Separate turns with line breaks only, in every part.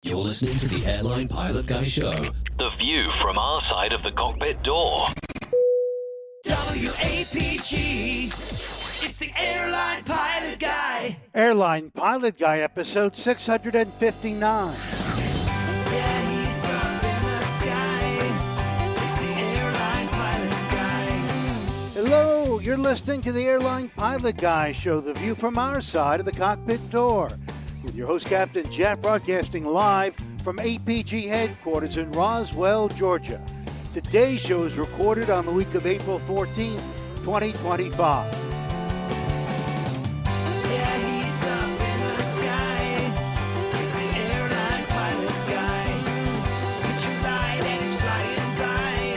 You're listening to the Airline Pilot Guy Show.
The view from our side of the cockpit door.
WAPG, it's the Airline Pilot Guy.
Airline Pilot Guy, episode 659.
Yeah, he's up in the sky. It's the Airline Pilot Guy.
Hello, you're listening to the Airline Pilot Guy Show, the view from our side of the cockpit door. With your host, Captain Jeff, broadcasting live from APG headquarters in Roswell, Georgia. Today's show is recorded on the week of April 14th, 2025.
Yeah, he's up in the sky. It's the Airline Pilot Guy. Put your light and he's flying by.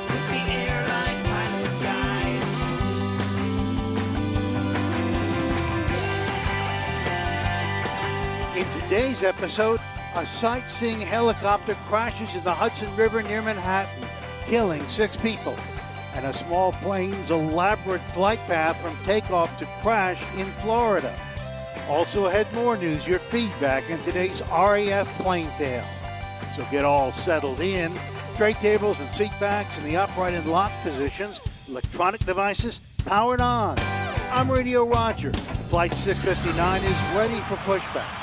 With the Airline Pilot Guy.
In today's episode, a sightseeing helicopter crashes in the Hudson River near Manhattan, killing 6 people. And a small plane's elaborate flight path from takeoff to crash in Florida. Also ahead, more news, your feedback in today's RAF plane tale. So get all settled in. Tray tables and seat backs in the upright and locked positions. Electronic devices powered on. I'm Radio Roger. Flight 659 is ready for pushback.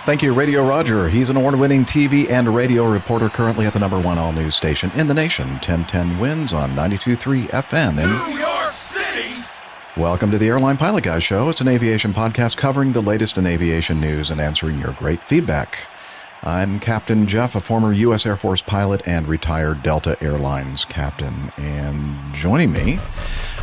Thank you, Radio Roger. He's an award-winning TV and radio reporter currently at the number one all-news station in the nation, 1010 Winds on 92.3 FM in
New York City.
Welcome to the Airline Pilot Guy Show. It's an aviation podcast covering the latest in aviation news and answering your great feedback. I'm Captain Jeff, a former U.S. Air Force pilot and retired Delta Airlines captain. And joining me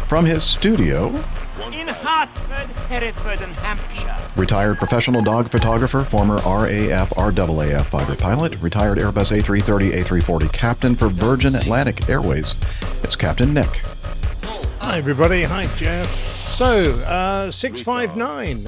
from his studio,
in Hartford, Hereford, and Hampshire.
retired professional dog photographer, former RAF, RAAF fighter pilot, retired Airbus A330, A340 captain for Virgin Atlantic Airways. It's Captain Nick.
Hi, everybody. Hi, Jeff. So, 659.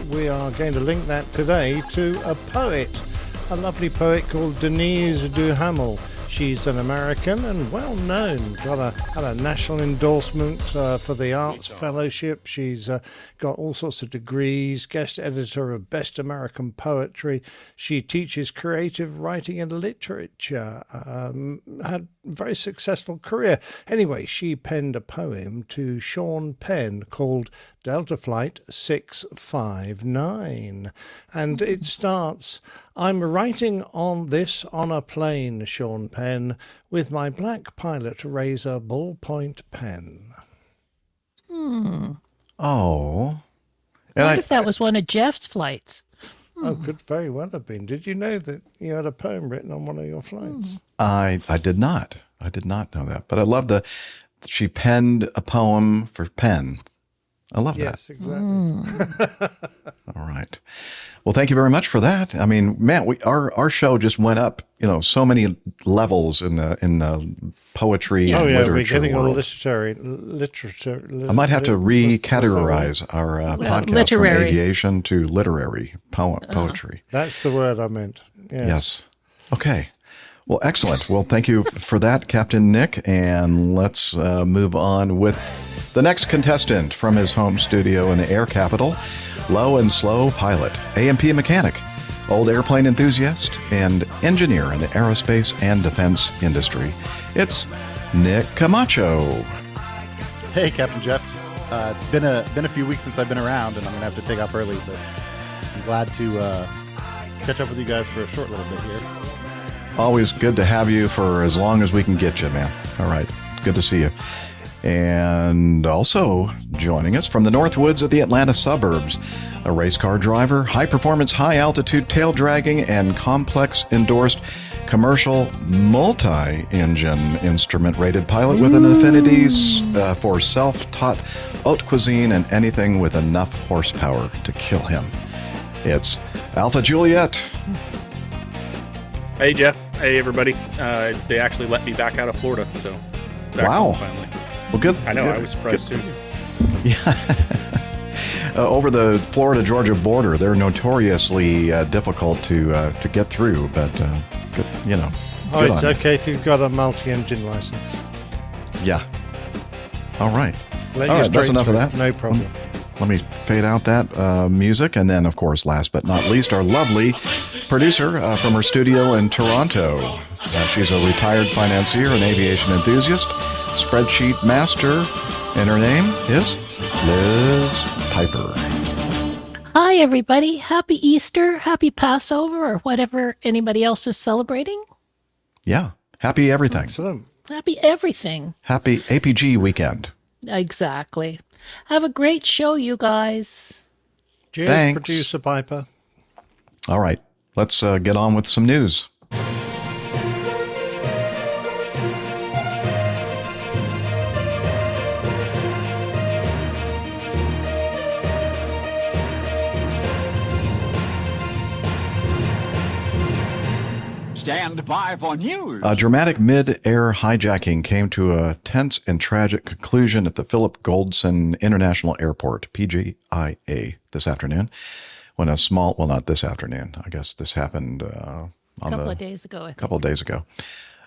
We are going to link that today to a poet, a lovely poet called Denise Duhamel. She's an American and well known. Had a national endorsement for the Arts Fellowship. She's got all sorts of degrees. Guest editor of Best American Poetry. She teaches creative writing and literature. Had a very successful career. Anyway, she penned a poem to Sean Penn called Delta Flight 659. And it starts, I'm writing on this on a plane, Sean Penn, with my black pilot razor ballpoint pen.
Oh.
What if that was one of Jeff's flights?
Oh, could very well have been. Did you know that you had a poem written on one of your flights?
I did not. I did not know that. But I love she penned a poem for Penn. I love that.
Yes, exactly.
All right. Well, thank you very much for that. I mean, man, our show just went up, so many levels in the poetry and literature
we're getting all
world.
literature.
I might have to recategorize our podcast
literary.
from aviation to literary poetry.
That's the word I meant.
Yes. Okay. Well, excellent. Well, thank you for that, Captain Nick. And let's move on with the next contestant from his home studio in the air capital, low and slow pilot, A&P mechanic, old airplane enthusiast, and engineer in the aerospace and defense industry. It's Nick Camacho.
Hey, Captain Jeff. It's been a few weeks since I've been around, and I'm going to have to take off early, but I'm glad to catch up with you guys for a short little bit here.
Always good to have you for as long as we can get you, man. All right. Good to see you. And also joining us from the Northwoods of the Atlanta suburbs, a race car driver, high-performance, high-altitude tail dragging, and complex endorsed commercial multi-engine instrument-rated pilot with an affinity for self-taught haute cuisine and anything with enough horsepower to kill him. It's Alpha Juliet.
Hey, Jeff. Hey, everybody. They actually let me back out of Florida, so back
Wow.
home finally.
Well, good.
I know.
Good,
I was surprised, too.
Yeah. Over the Florida-Georgia border, they're notoriously difficult to get through, but good,
Oh,
good
it's
on
okay if you've got a multi-engine license.
you. Yeah. All right.
Let
All
you
right, that's
straight
enough of
through.
that.
No problem.
let me fade out that music. And then, of course, last but not least, our lovely producer from her studio in Toronto. She's a retired financier and aviation enthusiast, spreadsheet master, and her name is Liz Piper.
Hi, everybody. Happy Easter, happy Passover, or whatever anybody else is celebrating.
Yeah. Happy everything.
Excellent.
Happy everything.
Happy APG weekend.
Exactly. Have a great show, you guys.
Cheers,
Thanks.
Producer Piper.
All right. Let's get on with some news.
Stand by for news.
A dramatic mid-air hijacking came to a tense and tragic conclusion at the Philip Goldson International Airport, PGIA, this afternoon. When a small, well, not this afternoon. I guess this happened
A couple of days ago, I think.
couple of days ago.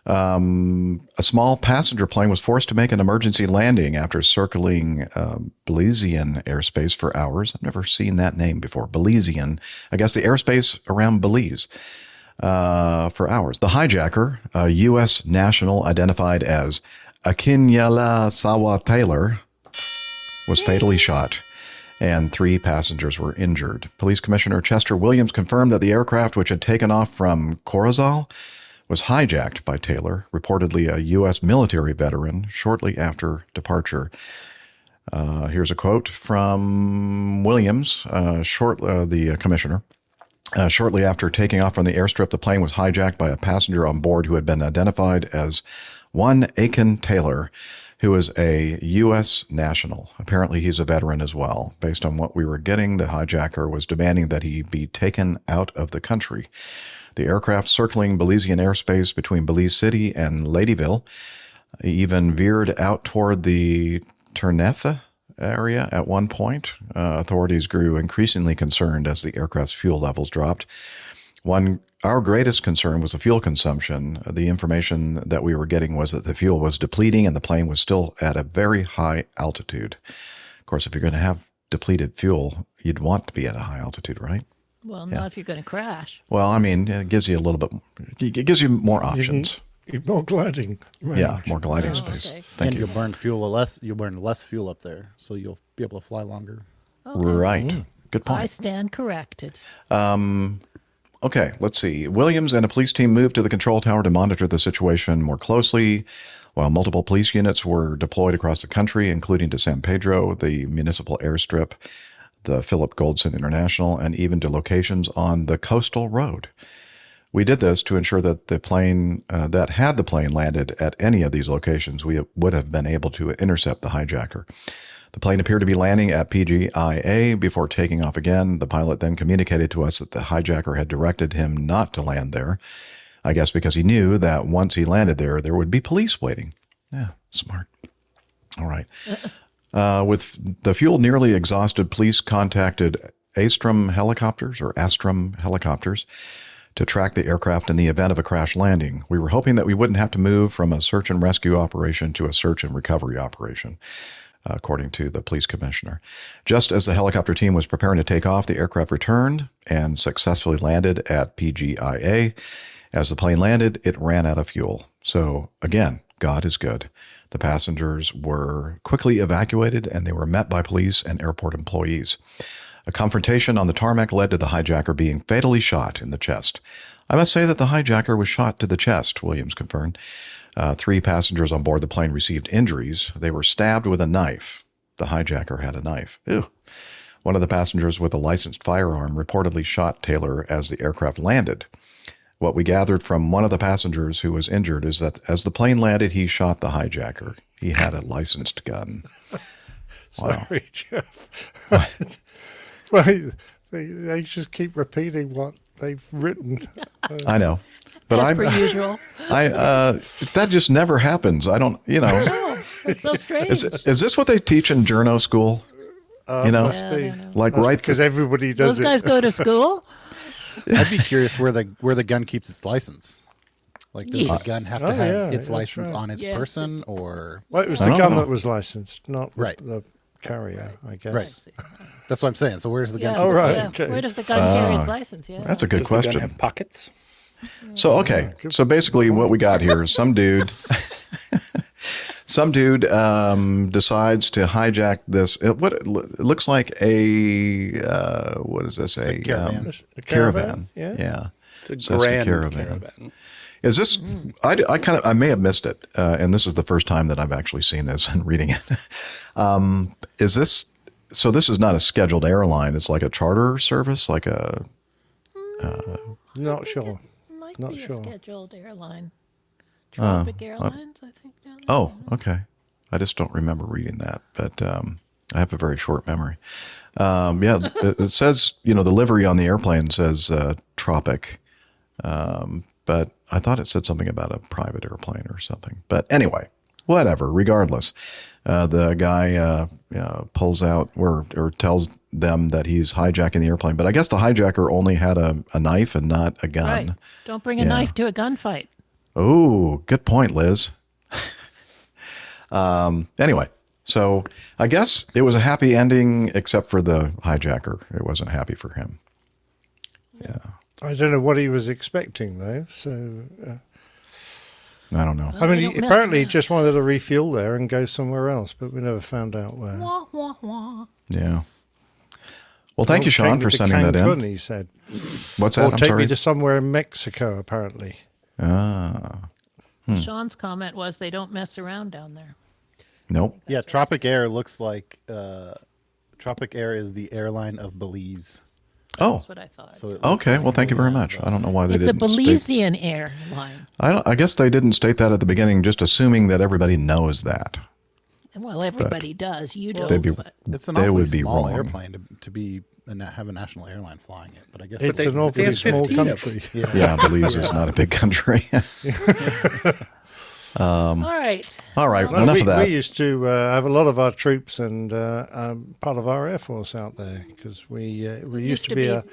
A small passenger plane was forced to make an emergency landing after circling Belizean airspace for hours. I've never seen that name before. Belizean. I guess the airspace around Belize. For hours. The hijacker, a U.S. national identified as Akinyele Sawa Taylor, was fatally shot, and 3 passengers were injured. Police Commissioner Chester Williams confirmed that the aircraft, which had taken off from Corozal, was hijacked by Taylor, reportedly a U.S. military veteran, shortly after departure. Here's a quote from Williams, the commissioner. Shortly after taking off from the airstrip, the plane was hijacked by a passenger on board who had been identified as one Aiken Taylor, who is a U.S. national. Apparently, he's a veteran as well. Based on what we were getting, the hijacker was demanding that he be taken out of the country. The aircraft circling Belizean airspace between Belize City and Ladyville even veered out toward the Terneffe area at one point. Authorities grew increasingly concerned as the aircraft's fuel levels dropped. Our greatest concern was the fuel consumption. The information that we were getting was that the fuel was depleting and the plane was still at a very high altitude. Of course, if you're going to have depleted fuel, you'd want to be at a high altitude, right?
Well, not if you're going to crash.
Well, I mean, it gives you a little bit, it gives you more options.
More gliding range.
Yeah, more gliding space.
Okay.
Thank
and
you.
you'll burn less fuel up there, so you'll be able to fly longer.
Okay.
Right. Good point.
I stand corrected.
Okay, let's see. Williams and a police team moved to the control tower to monitor the situation more closely, while multiple police units were deployed across the country, including to San Pedro, the municipal airstrip, the Philip Goldson International, and even to locations on the coastal road. We did this to ensure that the plane, that had the plane landed at any of these locations, we would have been able to intercept the hijacker. The plane appeared to be landing at PGIA before taking off again. The pilot then communicated to us that the hijacker had directed him not to land there, I guess because he knew that once he landed there, there would be police waiting. Yeah, smart. All right. With the fuel nearly exhausted, police contacted Astrum helicopters to track the aircraft in the event of a crash landing. We were hoping that we wouldn't have to move from a search and rescue operation to a search and recovery operation, according to the police commissioner. Just as the helicopter team was preparing to take off, the aircraft returned and successfully landed at PGIA. As the plane landed, it ran out of fuel. So again, God is good. The passengers were quickly evacuated and they were met by police and airport employees. A confrontation on the tarmac led to the hijacker being fatally shot in the chest. I must say that the hijacker was shot to the chest, Williams confirmed. 3 passengers on board the plane received injuries. They were stabbed with a knife. The hijacker had a knife. Ew. One of the passengers with a licensed firearm reportedly shot Taylor as the aircraft landed. What we gathered from one of the passengers who was injured is that as the plane landed, he shot the hijacker. He had a licensed gun. Wow.
Sorry, Jeff. Right. They just keep repeating what they've written.
I know. But
As per usual.
That just never happens. I don't,
No, it's so strange.
Is this what they teach in journo school?
Must be.
Like right
Because everybody does
Those guys go to school?
I'd be curious where the gun keeps its license. Like, does the gun have to have its license on its person, or?
Well, it was the gun that was licensed, not
right.
the carrier, I guess.
Right. That's what I'm saying. So where's the gun?
Oh, right.
Yeah.
Okay.
Where does the gun carry his license? Yeah.
That's a good
Does the
question.
gun have pockets?
So, okay. So basically what we got here is some dude decides to hijack this. It looks like a, what is this?
A caravan.
A
caravan.
Yeah.
It's a
Says
grand
caravan. Is this, I may have missed it. And this is the first time that I've actually seen this and reading it. Is this, so this is not a scheduled airline. It's like a charter service, like a,
Not sure.
Might
Not
be
sure.
a scheduled airline. Tropic Airlines, I think. Down there.
oh, okay. I just don't remember reading that, but I have a very short memory. It says, the livery on the airplane says Tropic, but I thought it said something about a private airplane or something. But anyway, whatever, regardless, the guy pulls out or tells them that he's hijacking the airplane. But I guess the hijacker only had a knife and not a gun.
Right. Don't bring a knife to a gunfight.
Oh, good point, Liz. Anyway, so I guess it was a happy ending, except for the hijacker. It wasn't happy for him. Yeah.
I don't know what he was expecting, though. So,
I don't know.
I mean,
you don't
he
mess
apparently
around.
just wanted to refuel there and go somewhere else, but we never found out where.
Wah, wah, wah.
Yeah. Well, thank you,
Take
Sean,
me
for
to
sending that
Cancun,
in.
he said.
What's that?
Or
I'm
take
sorry.
me to somewhere in Mexico, apparently.
Sean's comment was they don't mess around down there.
Nope.
Yeah, Tropic Air looks like Tropic Air is the airline of Belize.
Oh,
That's what I thought.
So it looks
okay.
like
Well, thank you very
they
much.
have,
I don't know why they
It's a
didn't state.
Belizean airline.
I guess they didn't state that at the beginning, just assuming that everybody knows that.
Well, everybody does. You don't.
They'd be,
but-
It's an
they
awfully
would be
small
wrong.
airplane to be and have a national airline flying it, but I guess
It's
they-
an awfully
they have
small
15 of them.
country.
Yeah, Belize is not a big country.
All right.
All right,
No,
enough
we,
of that.
we used to have a lot of our troops and part of our Air Force out there because we used to be a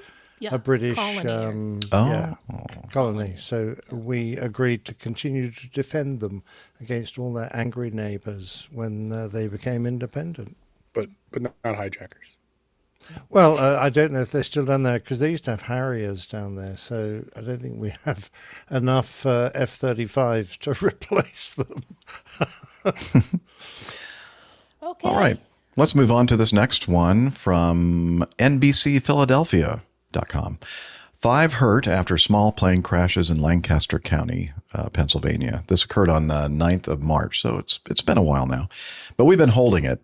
British
colony
colony. So we agreed to continue to defend them against all their angry neighbours when they became independent.
But not hijackers.
Well, I don't know if they're still down there because they used to have Harriers down there. So I don't think we have enough F-35s to replace them.
Okay.
All right. Let's move on to this next one from NBCPhiladelphia.com. 5 hurt after small plane crashes in Lancaster County, Pennsylvania. This occurred on the 9th of March, so it's been a while now. But we've been holding it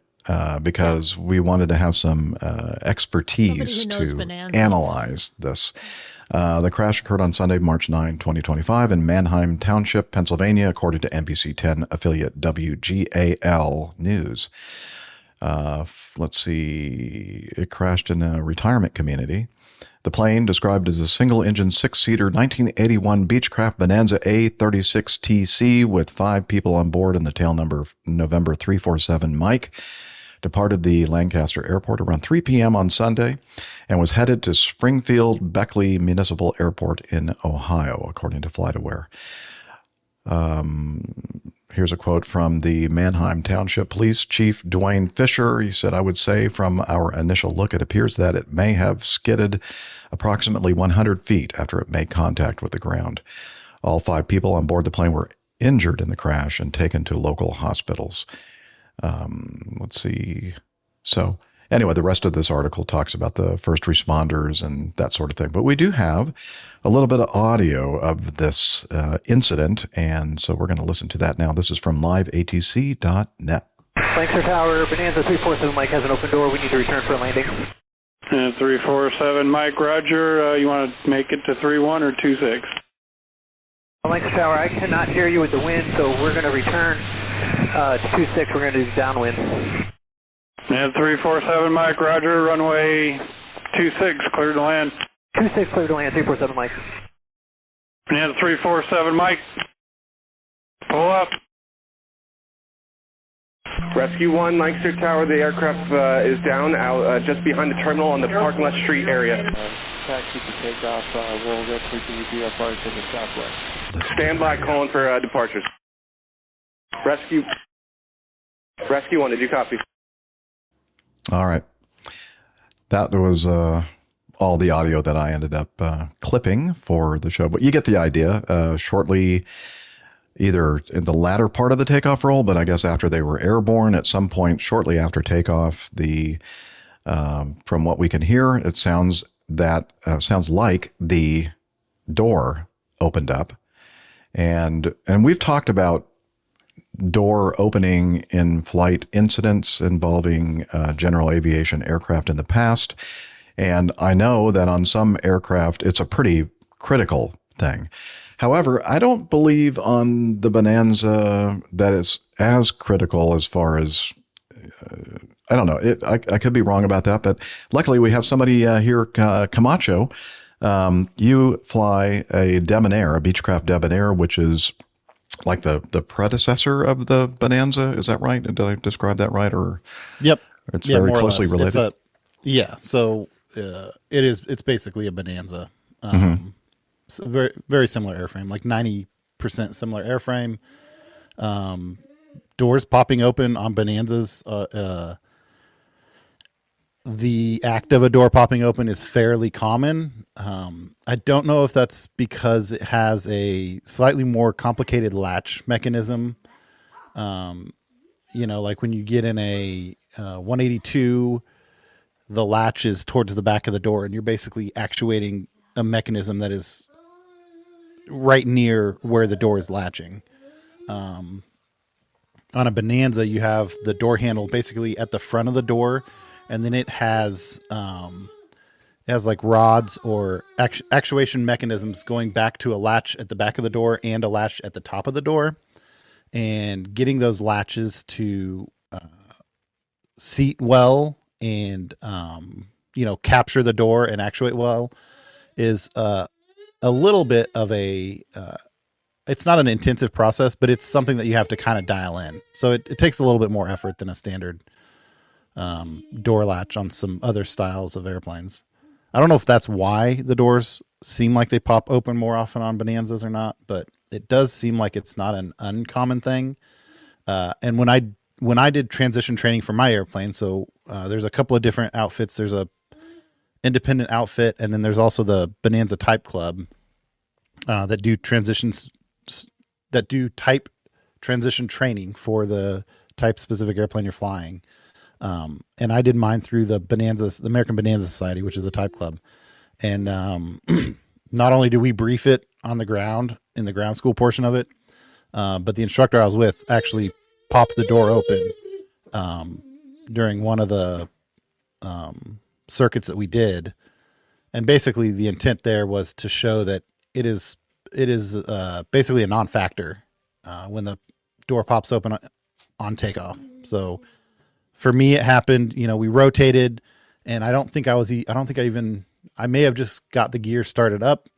because we wanted to have some expertise
Somebody who knows
to
Bonanzas.
analyze this. The crash occurred on Sunday, March 9, 2025 in Manheim Township, Pennsylvania, according to NBC 10 affiliate WGAL News. Let's see. It crashed in a retirement community. The plane, described as a single-engine 6-seater 1981 Beechcraft Bonanza A36TC with 5 people on board and the tail number November 347 Mike, departed the Lancaster Airport around 3 p.m. on Sunday and was headed to Springfield Beckley Municipal Airport in Ohio, according to FlightAware. Here's a quote from the Manheim Township Police Chief Dwayne Fisher. He said, "I would say from our initial look, it appears that it may have skidded approximately 100 feet after it made contact with the ground. All 5 people on board the plane were injured in the crash and taken to local hospitals." Let's see. So anyway, the rest of this article talks about the first responders and that sort of thing. But we do have a little bit of audio of this incident, and so we're going to listen to that now. This is from liveatc.net.
Lancaster Tower, Bonanza 347 Mike has an open door. We need to return for a landing.
347 Mike, Roger. You want to make it to 31 or 26?
Lancaster Tower, I cannot hear you with the wind, so we're going to return to 26. We're going to do downwind.
347 Mike, Roger. Runway 26, clear to land.
26, clear to land. 347 Mike.
347 Mike. Pull up.
Rescue 1, Lancaster Tower, the aircraft is down out just behind the terminal on the parking lot street area.
Taxi to take off, we'll get to the VFR to the southwest.
Stand by, calling for departures. Rescue 1, did you copy?
All right. That was all the audio that I ended up clipping for the show. But you get the idea. Shortly, either in the latter part of the takeoff roll, but I guess after they were airborne, at some point shortly after takeoff, from what we can hear, it sounds like the door opened up. And we've talked about door opening in flight incidents involving general aviation aircraft in the past. And I know that on some aircraft, it's a pretty critical thing. However, I don't believe on the Bonanza that it's as critical as far as, I don't know. I could be wrong about that, but luckily we have somebody here, Camacho. You fly a Debonair, a Beechcraft Debonair, which is like the predecessor of the Bonanza. Is that right? Did I describe that right? Or
yep,
it's very closely related.
So it's basically a Bonanza. So very, very similar airframe, like 90% similar airframe. Doors popping open on Bonanzas. The act of a door popping open is fairly common. I don't know if that's because it has a slightly more complicated latch mechanism. Like when you get in a 182, the latch is towards the back of the door, and you're basically actuating a mechanism that is right near where the door is latching. On a Bonanza, you have the door handle basically at the front of the door, and then it has like rods or actuation mechanisms going back to a latch at the back of the door and a latch at the top of the door. And getting those latches to seat well and capture the door and actuate well is a little bit of it's not an intensive process, but it's something that you have to kind of dial in. So it takes a little bit more effort than a standard door latch on some other styles of airplanes. I don't know if that's why the doors seem like they pop open more often on Bonanzas or not, but it does seem like it's not an uncommon thing. And when I did transition training for my airplane, so there's a couple of different outfits. There's a independent outfit, and then there's also the Bonanza Type Club that do type transition training for the type specific airplane you're flying. And I did mine through the American Bonanza Society, which is the Type Club. And not only do we brief it on the ground in the ground school portion of it, but the instructor I was with actually popped the door open during one of the circuits that we did. And basically the intent there was to show that it is basically a non-factor when the door pops open on takeoff. So for me, it happened, we rotated, and I may have just got the gear started up,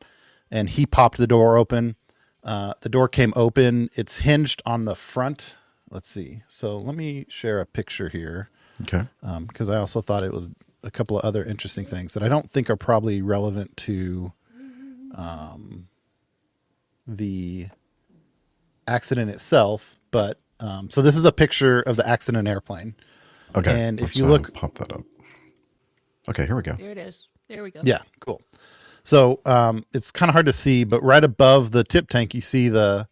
and he popped the door open. The door came open. It's hinged on the front. Let's see. So let me share a picture here.
Okay.
Because I also thought it was a couple of other interesting things that I don't think are probably relevant to the accident itself. But so this is a picture of the accident airplane.
Okay.
And if you look,
pop that up. Okay, here we go.
There it is. There we go.
Yeah, cool. So it's kind of hard to see, but right above the tip tank, you see the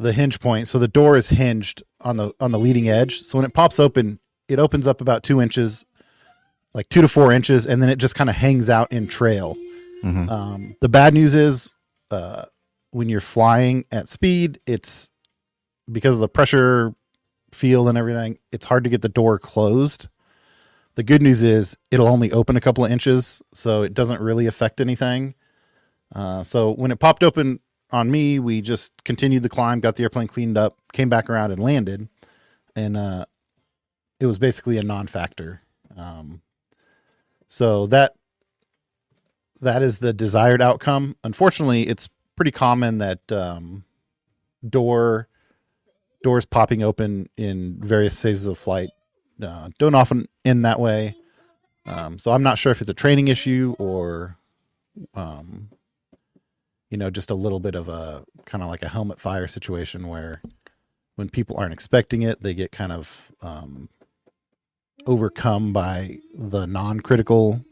hinge point. So the door is hinged on the leading edge. So when it pops open, it opens up about 2 inches, like 2 to 4 inches, and then it just kind of hangs out in trail.
Mm-hmm.
The bad news is when you're flying at speed, it's because of the pressure field and everything, it's hard to get the door closed. The good news is it'll only open a couple of inches, so it doesn't really affect anything. So when it popped open on me, we just continued the climb, got the airplane cleaned up, came back around and landed. And it was basically a non-factor. So that is the desired outcome. Unfortunately, it's pretty common that doors popping open in various phases of flight don't often end that way. So I'm not sure if it's a training issue or, just a little bit of a kind of like a helmet fire situation where when people aren't expecting it, they get kind of overcome by the non-critical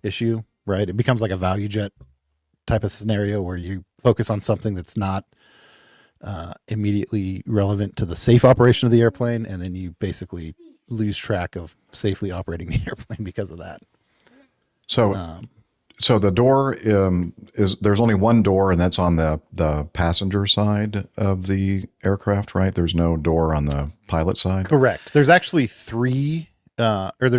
issue, right? It becomes like a value jet type of scenario where you focus on something that's not immediately relevant to the safe operation of the airplane, and then you basically lose track of safely operating the airplane because of that.
So, so the door there's only one door, and that's on the passenger side of the aircraft, right? There's no door on the pilot side.
Correct. There's actually three doors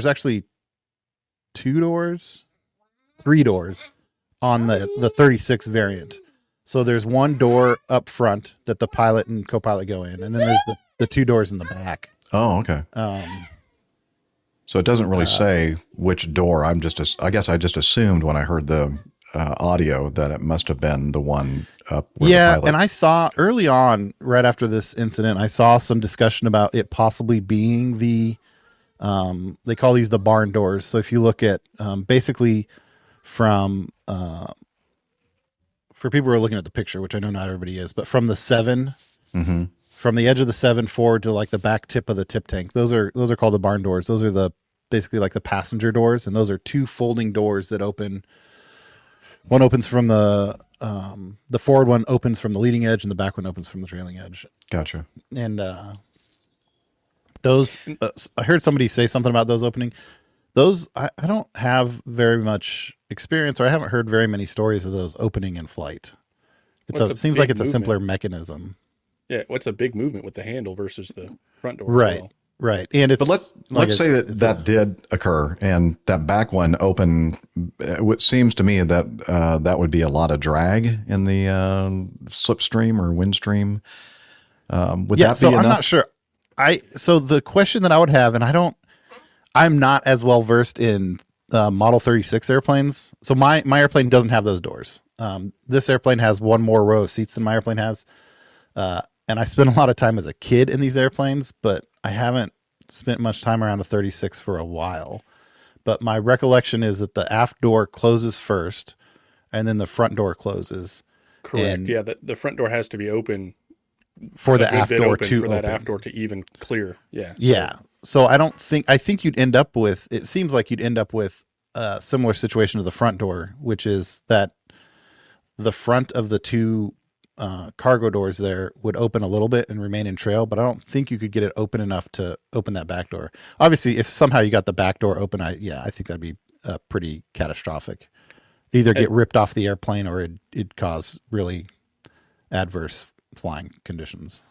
on the 36 variant. So there's one door up front that the pilot and co-pilot go in, and then there's the two doors in the back.
Oh, okay. So it doesn't really say which door. I guess I just assumed when I heard the audio that it must have been the one up.
Yeah, and I saw early on, right after this incident, I saw some discussion about it possibly being the, they call these the barn doors. So if you look at basically from, for people who are looking at the picture, which I know not everybody is, but from the 7, from the edge of the 7 forward to like the back tip of the tip tank, those are called the barn doors. Those are basically like the passenger doors, and those are two folding doors that open. One opens from the forward one opens from the leading edge, and the back one opens from the trailing edge.
Gotcha.
And those, I heard somebody say something about those opening. Those, I don't have very much experience, or I haven't heard very many stories of those opening in flight. It seems like it's a simpler mechanism.
Yeah, what's a big movement with the handle versus the front door?
Right. Right. And it's,
but let's say that did occur, and that back one opened. It seems to me that that would be a lot of drag in the slipstream or windstream. Would that be enough?
I'm not sure. So the question that I would have, and I'm not as well versed in Model 36 airplanes. So my airplane doesn't have those doors. This airplane has one more row of seats than my airplane has. And I spent a lot of time as a kid in these airplanes, but I haven't spent much time around a 36 for a while. But my recollection is that the aft door closes first, and then the front door closes.
Correct.
And
yeah, the front door has to be open
for the aft door to
for that
open.
aft door to even clear. Yeah.
Yeah. So I think you'd end up with, it seems like you'd end up with a similar situation to the front door, which is that the front of the two cargo doors there would open a little bit and remain in trail, but I don't think you could get it open enough to open that back door. Obviously, if somehow you got the back door open, I think that'd be pretty catastrophic. Either get ripped off the airplane, or it'd cause really adverse flying conditions.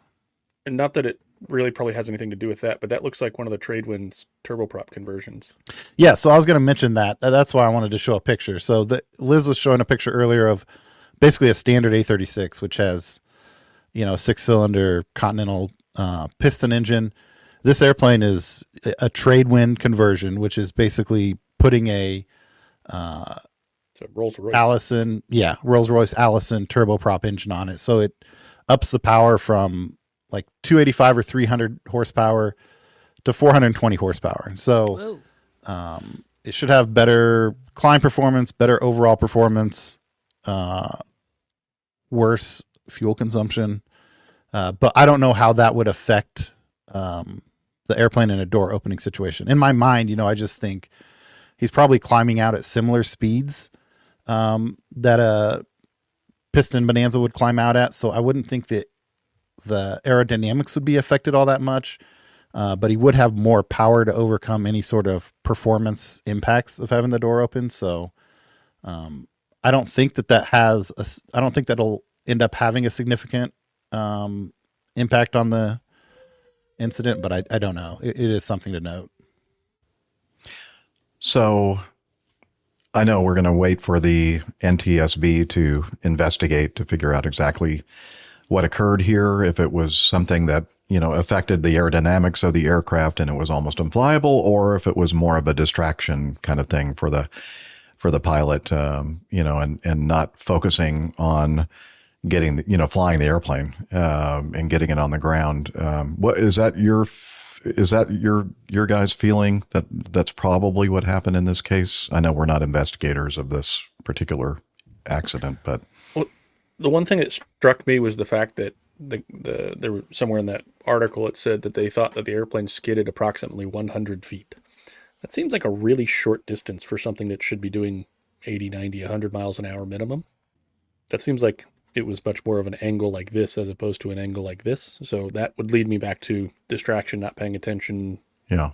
And not that it really probably has anything to do with that, but that looks like one of the Tradewinds turboprop conversions.
Yeah, so I was going to mention that. That's why I wanted to show a picture. So Liz was showing a picture earlier of basically a standard A36, which has, a 6-cylinder Continental piston engine. This airplane is a Tradewind conversion, which is basically putting a
Rolls-Royce
Rolls-Royce Allison turboprop engine on it. So it ups the power from like 285 or 300 horsepower to 420 horsepower. So it should have better climb performance, better overall performance, worse fuel consumption. But I don't know how that would affect the airplane in a door opening situation. In my mind, I just think he's probably climbing out at similar speeds that a piston Bonanza would climb out at. So I wouldn't think that the aerodynamics would be affected all that much. But he would have more power to overcome any sort of performance impacts of having the door open. So I don't think I don't think that'll end up having a significant impact on the incident, but I don't know. It is something to note.
So I know we're going to wait for the NTSB to investigate to figure out exactly what occurred here, if it was something that, affected the aerodynamics of the aircraft and it was almost unflyable, or if it was more of a distraction kind of thing for the pilot, and not focusing on getting, flying the airplane and getting it on the ground. What is that your guys' feeling that that's probably what happened in this case? I know we're not investigators of this particular accident, but
the one thing that struck me was the fact that there were somewhere in that article it said that they thought that the airplane skidded approximately 100 feet. That seems like a really short distance for something that should be doing 80, 90, 100 miles an hour minimum. That seems like it was much more of an angle like this as opposed to an angle like this. So that would lead me back to distraction, not paying attention,
Yeah.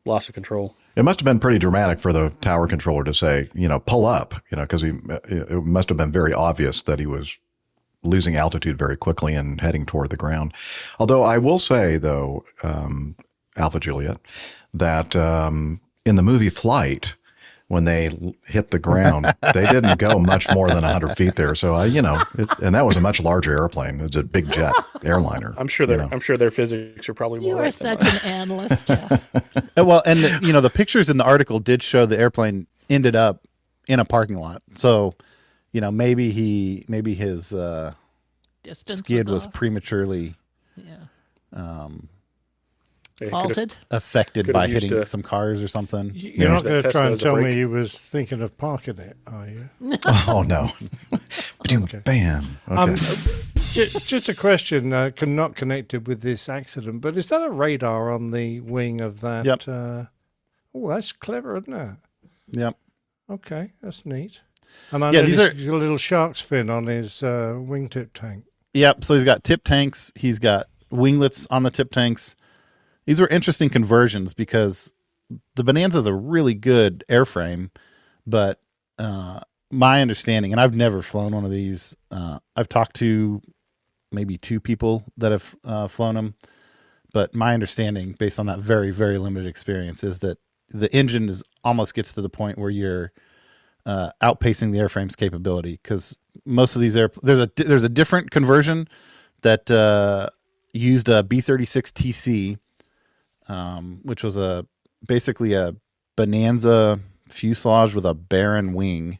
loss of control.
It must have been pretty dramatic for the tower controller to say, pull up, because it must have been very obvious that he was losing altitude very quickly and heading toward the ground. Although I will say, though, Alpha Juliet, that in the movie Flight, when they hit the ground, they didn't go much more than 100 feet there. So, and that was a much larger airplane. It was a big jet airliner.
I'm sure their physics are probably more.
You are
right
such
than
an analyst, Jeff.
Well, and the pictures in the article did show the airplane ended up in a parking lot. So, maybe his
Distance
skid was
off.
prematurely
Halted.
affected by
used
hitting
to-
some cars or something.
You're not going to
Tesla
try and
as a
tell
brake.
me he was thinking of parking it, are you?
Oh, no. Bam. Okay.
Just a question, not connected with this accident, but is that a radar on the wing of that?
Yep.
Oh, that's clever, isn't it?
Yep.
Okay, that's neat. And I
Yeah,
noticed
these are-
he's got a little shark's fin on his wingtip tank.
Yep. So he's got tip tanks. He's got winglets on the tip tanks. These were interesting conversions because the Bonanza is a really good airframe, but my understanding, and I've never flown one of these. I've talked to maybe 2 people that have flown them, but my understanding, based on that very, very limited experience, is that the engine almost gets to the point where you're outpacing the airframe's capability, because most of these there's a different conversion that used a B-36 TC, which was basically a Bonanza fuselage with a barren wing.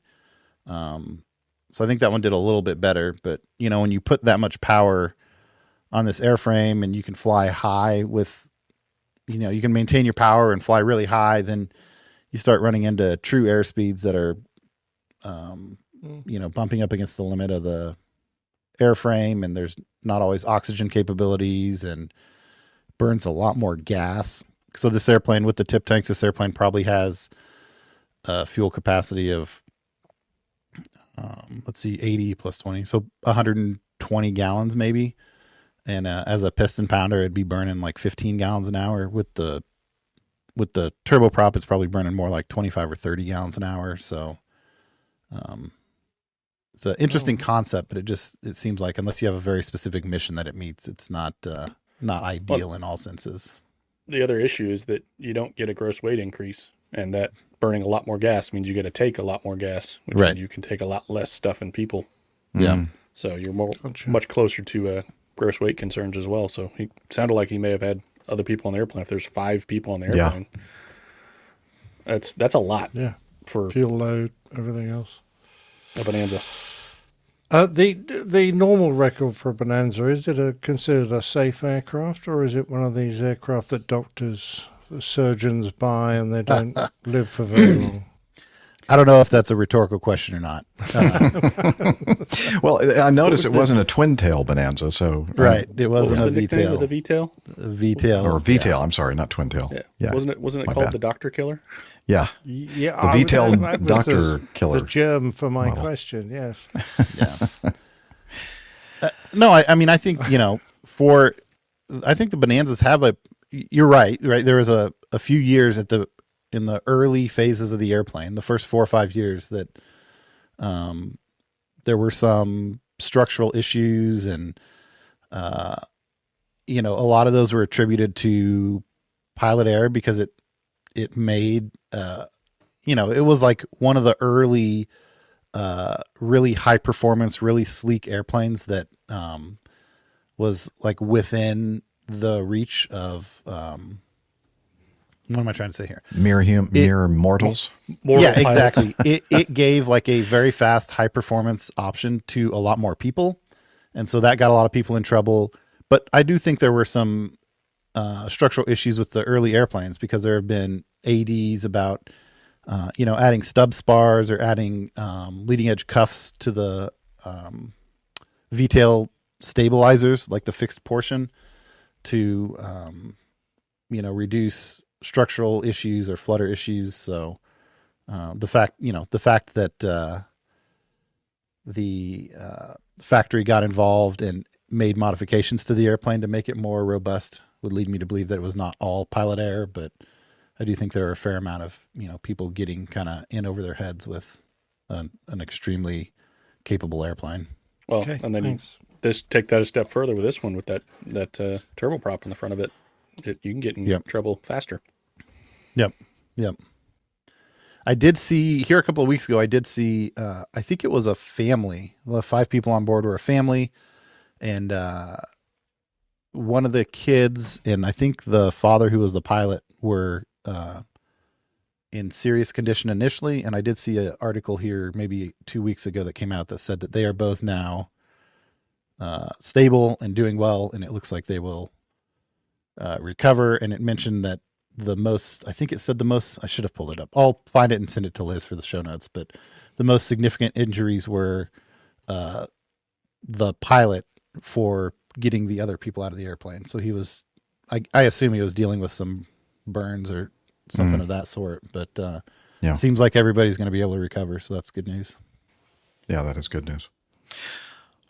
So I think that one did a little bit better, but when you put that much power on this airframe and you can fly high with, you can maintain your power and fly really high, then you start running into true airspeeds that are, bumping up against the limit of the airframe, and there's not always oxygen capabilities and burns a lot more gas. So this airplane with the tip tanks, this airplane probably has a fuel capacity of, 80 plus 20. So 120 gallons maybe. And as a piston pounder, it'd be burning like 15 gallons an hour. With the turboprop, it's probably burning more like 25 or 30 gallons an hour. So it's an interesting concept, but it seems like unless you have a very specific mission that it meets, it's not ideal in all senses.
The other issue is that you don't get a gross weight increase, and that burning a lot more gas means you get to take a lot more gas, which
Right.
means you can take a lot less stuff and people.
Yeah.
So you're much closer to gross weight concerns as well. So he sounded like he may have had other people on the airplane. If there's 5 people on the airplane, that's a lot.
Yeah.
For
fuel load, everything else.
A Bonanza.
The normal record for a Bonanza, is it considered a safe aircraft, or is it one of these aircraft that doctors, surgeons buy and they don't live for very long?
I don't know if that's a rhetorical question or not.
Well, I noticed it wasn't a twin-tail Bonanza, so...
Right, it wasn't
What
a
was the nickname
V-tail.
of the V-tail?
V-tail.
Or V-tail, I'm sorry, not twin-tail. Yeah.
Wasn't it
My
called
bad.
the Doctor Killer?
Yeah.
Yeah,
The V-tail
that was
doctor killer.
The germ for my
model.
question, yes.
No, I think, I think the Bonanzas have you're right. There was a few years in the early phases of the airplane, the first 4 or 5 years, that there were some structural issues, and a lot of those were attributed to pilot error, because it made it was like one of the early really high performance, really sleek airplanes that was like within the reach of what am I trying to say here?
Mere mortals.
Yeah, exactly. It gave like a very fast, high performance option to a lot more people, and so that got a lot of people in trouble. But I do think there were some structural issues with the early airplanes, because there have been ADs about adding stub spars or adding leading edge cuffs to the V-tail stabilizers, like the fixed portion, to reduce structural issues or flutter issues. So the fact that the factory got involved and made modifications to the airplane to make it more robust would lead me to believe that it was not all pilot error, but I do think there are a fair amount of, people getting kind of in over their heads with an extremely capable airplane.
Well, okay, and then take that a step further with this one with that turboprop in the front of it. You can get in trouble faster.
Yep. I did see here a couple of weeks ago. I did see. I think it was a family. The 5 people on board were a family, and one of the kids and I think the father, who was the pilot, were in serious condition initially. And I did see an article here maybe 2 weeks ago that came out that said that they are both now stable and doing well, and it looks like they will recover. And it mentioned that I think it said I should have pulled it up. I'll find it and send it to Liz for the show notes, but the most significant injuries were the pilot for getting the other people out of the airplane. So he was, I assume he was dealing with some burns or something of that sort, but it seems like everybody's going to be able to recover. So that's good news.
Yeah, that is good news.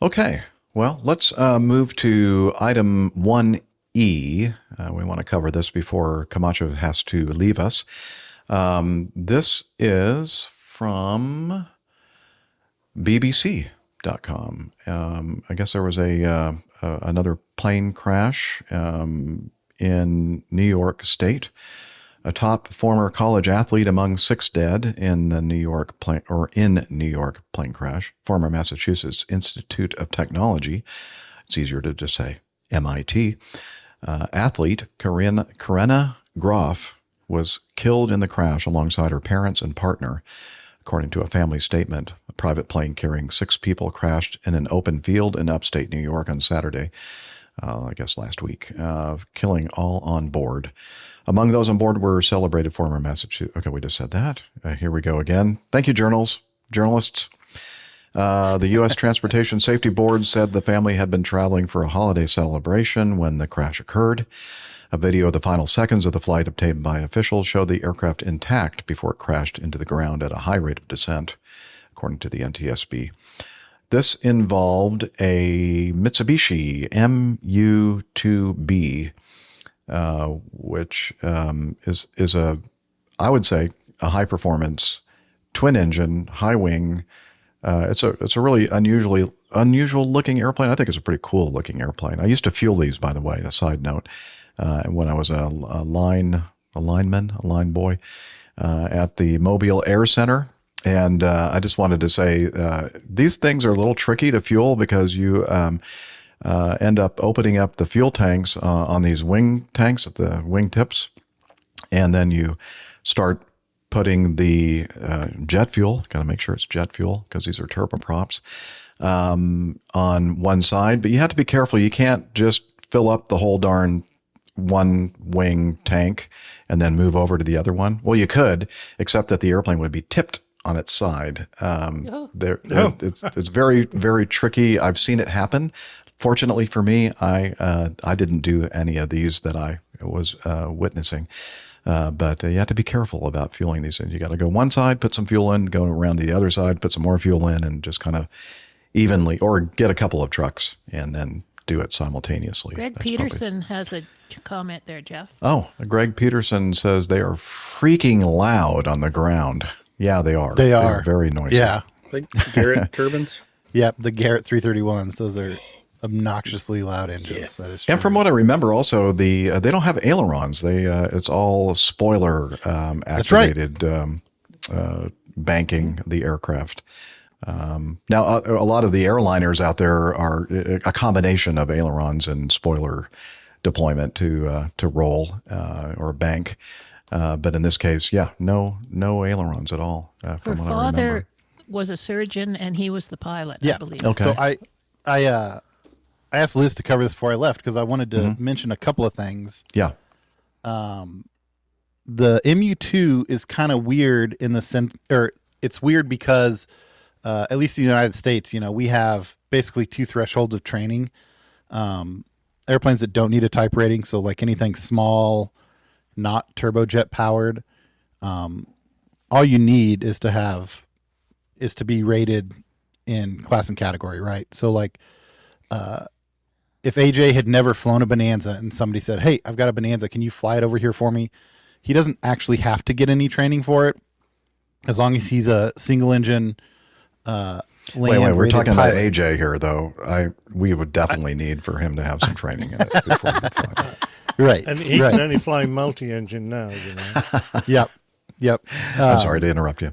Okay. Well, let's move to item 1E. We want to cover this before Camacho has to leave us. This is from BBC.com. I guess there was another plane crash in New York State. A top former college athlete among 6 dead in the New York plane crash. Former Massachusetts Institute of Technology. It's easier to just say MIT. Athlete Corinna Groff was killed in the crash alongside her parents and partner, according to a family statement. A private plane carrying 6 people crashed in an open field in upstate New York on Saturday, I guess last week, killing all on board. Among those on board were celebrated former Massachusetts. Okay, we just said that. Here we go again. Thank you, journalists. The U.S. Transportation Safety Board said the family had been traveling for a holiday celebration when the crash occurred. A video of the final seconds of the flight obtained by officials showed the aircraft intact before it crashed into the ground at a high rate of descent, according to the NTSB. This involved a Mitsubishi MU-2B, which is I would say, a high-performance twin-engine, high-wing. It's a really unusual-looking airplane. I think it's a pretty cool-looking airplane. I used to fuel these, by the way, a side note, when I was a line boy at the Mobile Air Center. And I just wanted to say these things are a little tricky to fuel because you end up opening up the fuel tanks on these wing tanks at the wing tips, and then you start putting the jet fuel. Got to make sure it's jet fuel because these are turboprops on one side. But you have to be careful. You can't just fill up the whole darn one wing tank and then move over to the other one. Well, you could, except that the airplane would be tipped on its side. It's very, very tricky. I've seen it happen. Fortunately for me, I didn't do any of these that I was witnessing. But you have to be careful about fueling these things. You got to go one side, put some fuel in, go around the other side, put some more fuel in, and just kind of evenly, or get a couple of trucks and then do it simultaneously.
Greg Peterson has a comment there, Jeff.
Oh, Greg Peterson says they are freaking loud on the ground. Yeah, they are.
They are
very noisy.
Yeah.
Like Garrett turbines?
Yep, the Garrett 331s. Those are obnoxiously loud engines.
Yes.
That is true.
And from what I remember, also they don't have ailerons. It's all spoiler activated banking the aircraft. Now a lot of the airliners out there are a combination of ailerons and spoiler deployment to roll or bank. But in this case, no ailerons at all. From
Her
what I remember.
father was a surgeon, and he was the pilot, I believe.
Okay.
So I asked Liz to cover this before I left because I wanted to mention a couple of things.
Yeah.
The MU2 is kind of weird in the sense, or it's weird because at least in the United States, we have basically 2 thresholds of training. Airplanes that don't need a type rating, so like anything small not turbojet powered. All you need is to be rated in class and category, right? So like, if AJ had never flown a Bonanza and somebody said, "Hey, I've got a Bonanza, can you fly it over here for me?" He doesn't actually have to get any training for it, as long as he's a single engine.
Wait, we're talking about AJ here, though. We would definitely need for him to have some training in it before he could fly.
Right,
and he can only fly multi-engine now.
Yep.
I'm sorry to interrupt you.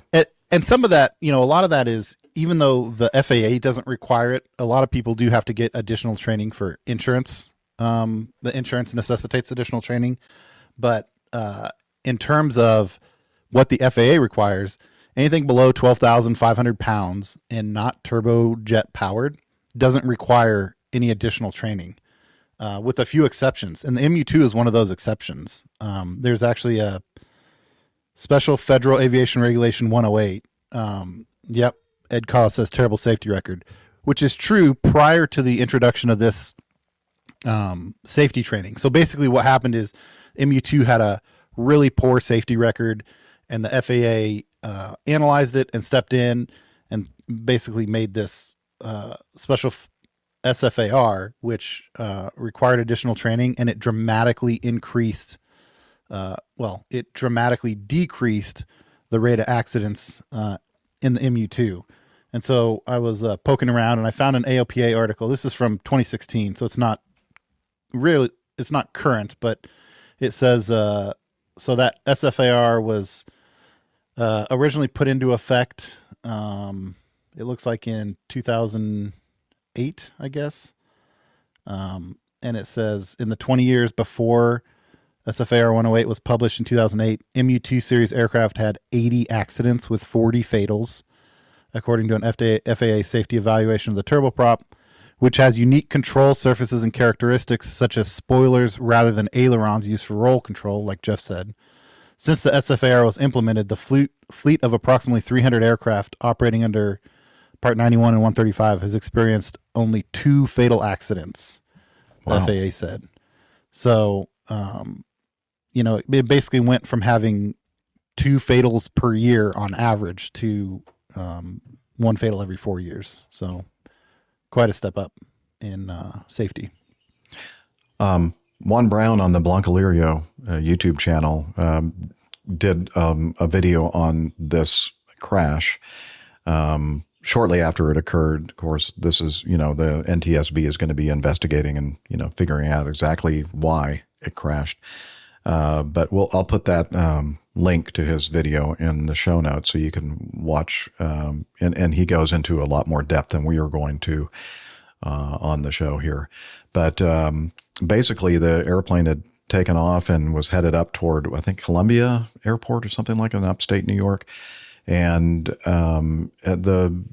And some of that, a lot of that is, even though the FAA doesn't require it, a lot of people do have to get additional training for insurance. The insurance necessitates additional training. But in terms of what the FAA requires, anything below 12,500 pounds and not turbojet powered doesn't require any additional training, with a few exceptions. And the MU2 is one of those exceptions. There's actually a Special Federal Aviation Regulation 108. Yep. Ed Cause says terrible safety record, which is true prior to the introduction of this safety training. So basically what happened is MU2 had a really poor safety record, and the FAA analyzed it and stepped in and basically made this special SFAR, which required additional training, and it dramatically increased it dramatically decreased the rate of accidents in the MU2. And so I was poking around, and I found an AOPA article. This is from 2016, so it's not current, but it says, so that SFAR was originally put into effect, it looks like in 2008, I guess. And it says in the 20 years before SFAR 108 was published in 2008, MU2 series aircraft had 80 accidents with 40 fatals, according to an FAA safety evaluation of the turboprop, which has unique control surfaces and characteristics such as spoilers rather than ailerons used for roll control, like Jeff said. Since the SFAR was implemented, the fleet of approximately 300 aircraft operating under Part 91 and 135 has experienced only 2 fatal accidents, the FAA said. So, it basically went from having 2 fatals per year on average to 1 fatal every 4 years. So quite a step up in safety.
Juan Brown on the Blancalirio YouTube channel did a video on this crash shortly after it occurred. Of course, this is, the NTSB is going to be investigating and, figuring out exactly why it crashed. But I'll put that link to his video in the show notes so you can watch. And he goes into a lot more depth than we are going to on the show here. But basically, the airplane had taken off and was headed up toward, I think, Columbia Airport or something like that in upstate New York. And the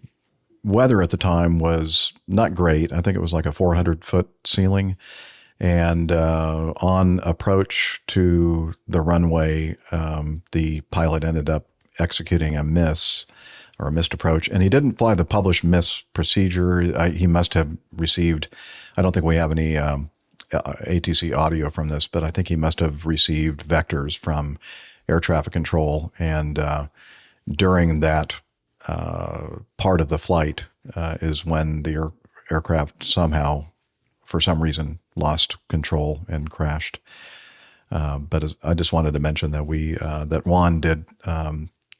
weather at the time was not great. I think it was like a 400-foot ceiling. And on approach to the runway, the pilot ended up executing a missed approach. And he didn't fly the published miss procedure. He must have received, I don't think we have any ATC audio from this, but I think he must have received vectors from air traffic control. And during that part of the flight is when the aircraft somehow, for some reason, lost control and crashed. But I just wanted to mention that that Juan did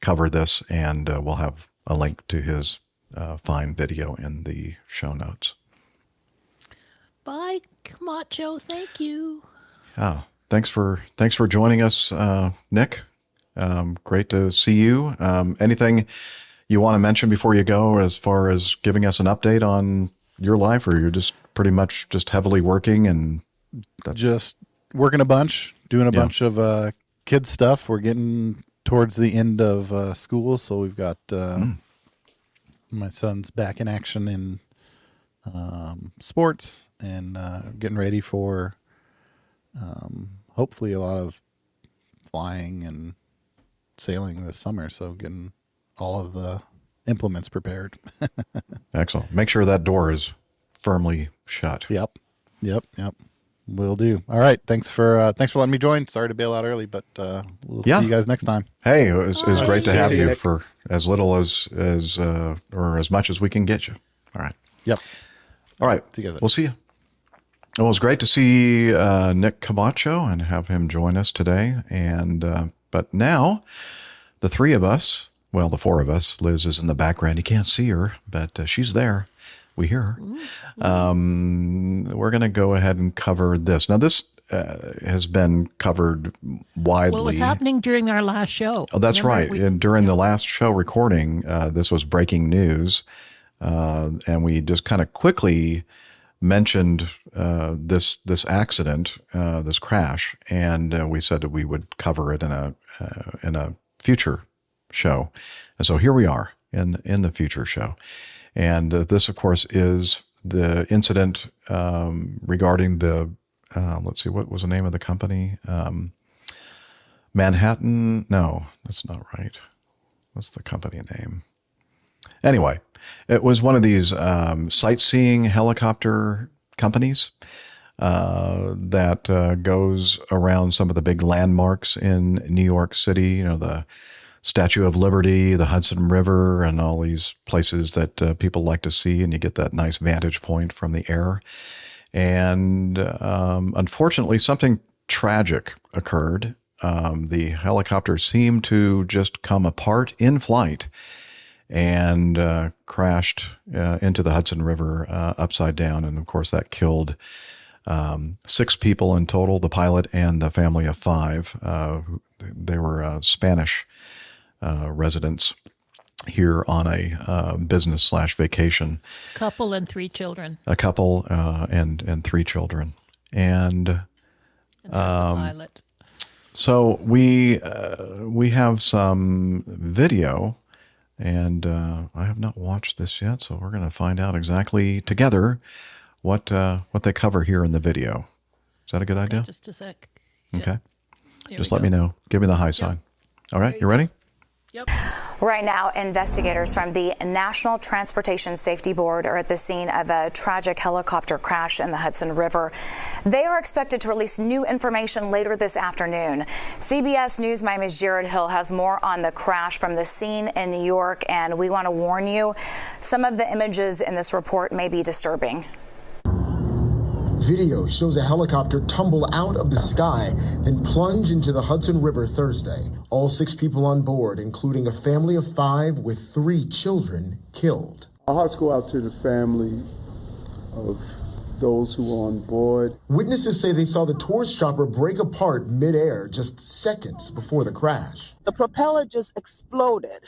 cover this, and we'll have a link to his fine video in the show notes.
Bye, Camacho. Thank you.
Thanks for joining us, Nick. Great to see you. Anything you want to mention before you go, as far as giving us an update on your life, or you're just pretty much just heavily working and
just working a bunch, doing a bunch of kids stuff. We're getting towards the end of school, so we've got my son's back in action in sports, and getting ready for hopefully a lot of flying and sailing this summer. So getting all of the implements prepared.
Excellent. Make sure that door is firmly shut.
Yep. Will do. All right. Thanks for letting me join. Sorry to bail out early, but we'll see you guys next time.
Hey, it was great to have you
Nick.
for as little as or as much as we can get you. All right.
Yep.
All right.
See you guys.
We'll see you. Well, it was great to see Nick Camacho and have him join us today. And but now, the three of us, well, the four of us, Liz is in the background. You can't see her, but she's there. We hear her. We're going to go ahead and cover this. Now, this has been covered widely.
What was happening during our last show?
Oh, that's right. And during the last show recording, this was breaking news. And we just kind of quickly mentioned this accident, this crash, and we said that we would cover it in a future show. And so here we are in the future show. And this, of course, is the incident regarding the, let's see, what was the name of the company? Manhattan? No, that's not right. What's the company name? Anyway, it was one of these sightseeing helicopter companies that goes around some of the big landmarks in New York City, you know, the Statue of Liberty, the Hudson River, and all these places that people like to see, and you get that nice vantage point from the air. And unfortunately, something tragic occurred. The helicopter seemed to just come apart in flight and crashed into the Hudson River upside down. And of course, that killed 6 people in total, the pilot and the family of 5. They were Spanish residents here on a business/vacation.
Couple and 3 children.
A couple and 3 children. And
pilot.
So we have some video, and I have not watched this yet, so we're going to find out exactly together what they cover here in the video. Is that a good idea?
Just a sec.
Okay.
Here
Just
we
let me
go.
know. Give me the high sign. All right, you ready?
Yep.
Right now, investigators from the National Transportation Safety Board are at the scene of a tragic helicopter crash in the Hudson River. They are expected to release new information later this afternoon. CBS News Miami's Jared Hill has more on the crash from the scene in New York, and we want to warn you, some of the images in this report may be disturbing.
Video shows a helicopter tumble out of the sky, then plunge into the Hudson River Thursday. All 6 people on board, including a family of 5 with 3 children, killed.
Our hearts go out to the family of those who were on board.
Witnesses say they saw the tourist chopper break apart midair just seconds before the crash.
The propeller just exploded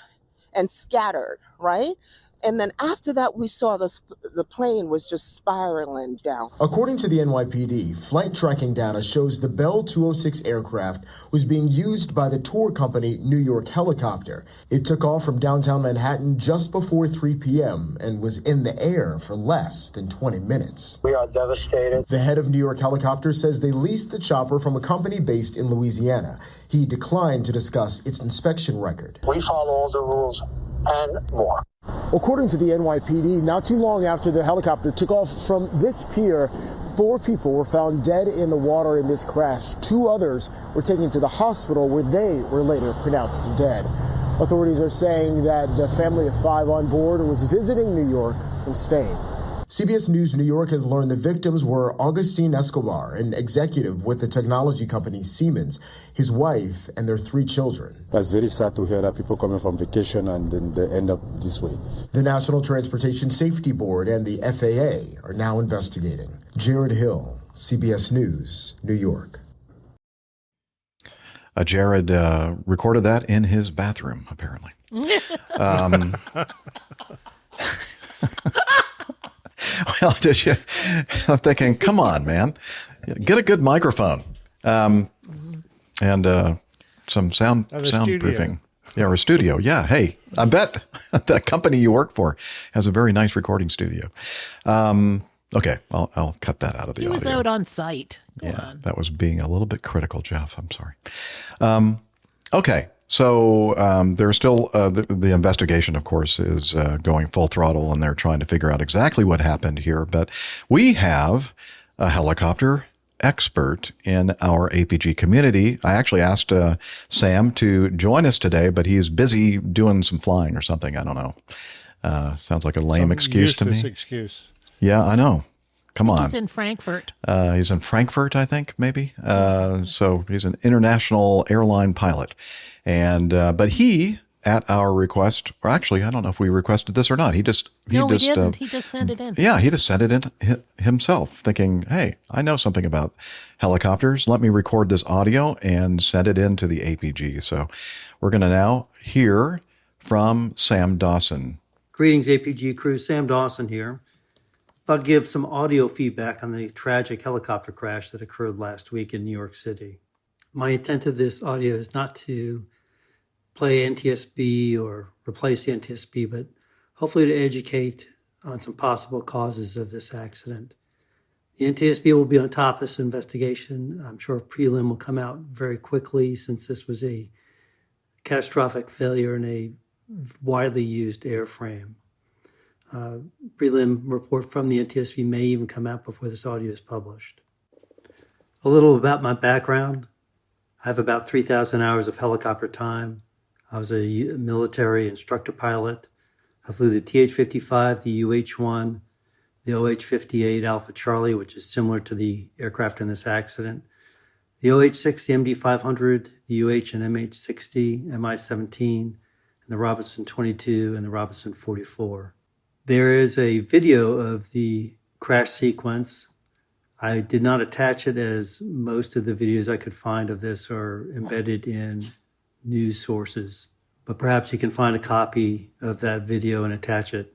and scattered, right? And then after that, we saw the plane was just spiraling down.
According to the NYPD, flight tracking data shows the Bell 206 aircraft was being used by the tour company New York Helicopter. It took off from downtown Manhattan just before 3 p.m. and was in the air for less than 20 minutes.
We are devastated.
The head of New York Helicopter says they leased the chopper from a company based in Louisiana. He declined to discuss its inspection record.
We follow all the rules and more.
According to the NYPD, not too long after the helicopter took off from this pier, 4 people were found dead in the water in this crash. 2 others were taken to the hospital where they were later pronounced dead. Authorities are saying that the family of 5 on board was visiting New York from Spain. CBS News New York has learned the victims were Augustine Escobar, an executive with the technology company Siemens, his wife, and their 3 children.
That's very sad to hear that people coming from vacation and then they end up this way.
The National Transportation Safety Board and the FAA are now investigating. Jared Hill, CBS News, New York.
Jared recorded that in his bathroom, apparently. Well, did you? I'm thinking, come on, man, get a good microphone, and some soundproofing. Yeah, or a studio. Yeah, hey, I bet that company you work for has a very nice recording studio. Okay, I'll cut that out of the audio.
He was out on site.
That was being a little bit critical, Jeff. I'm sorry. Okay. So there's still the investigation, of course, is going full throttle, and they're trying to figure out exactly what happened here. But we have a helicopter expert in our APG community. I actually asked Sam to join us today, but he's busy doing some flying or something. I don't know. Sounds like a lame
Some
excuse to me.
useless excuse.
Yeah, I know. Come on.
He's in Frankfurt.
He's in Frankfurt, I think, maybe. So he's an international airline pilot. And but he, at our request, or actually, I don't know if we requested this or not.
We didn't. He just sent it in.
Yeah, he just sent it in himself, thinking, hey, I know something about helicopters. Let me record this audio and send it into the APG. So we're going to now hear from Sam Dawson.
Greetings, APG crew. Sam Dawson here. Thought I'd give some audio feedback on the tragic helicopter crash that occurred last week in New York City. My intent of this audio is not to play NTSB or replace the NTSB, but hopefully to educate on some possible causes of this accident. The NTSB will be on top of this investigation. I'm sure a prelim will come out very quickly since this was a catastrophic failure in a widely used airframe. Prelim report from the NTSB may even come out before this audio is published. A little about my background. I have about 3,000 hours of helicopter time. I was a military instructor pilot. I flew the TH-55, the UH-1, the OH-58 Alpha Charlie, which is similar to the aircraft in this accident, the OH-6, the MD-500, the UH and MH-60, Mi-17, and the Robinson-22 and the Robinson-44. There is a video of the crash sequence. I did not attach it as most of the videos I could find of this are embedded in news sources, but perhaps you can find a copy of that video and attach it.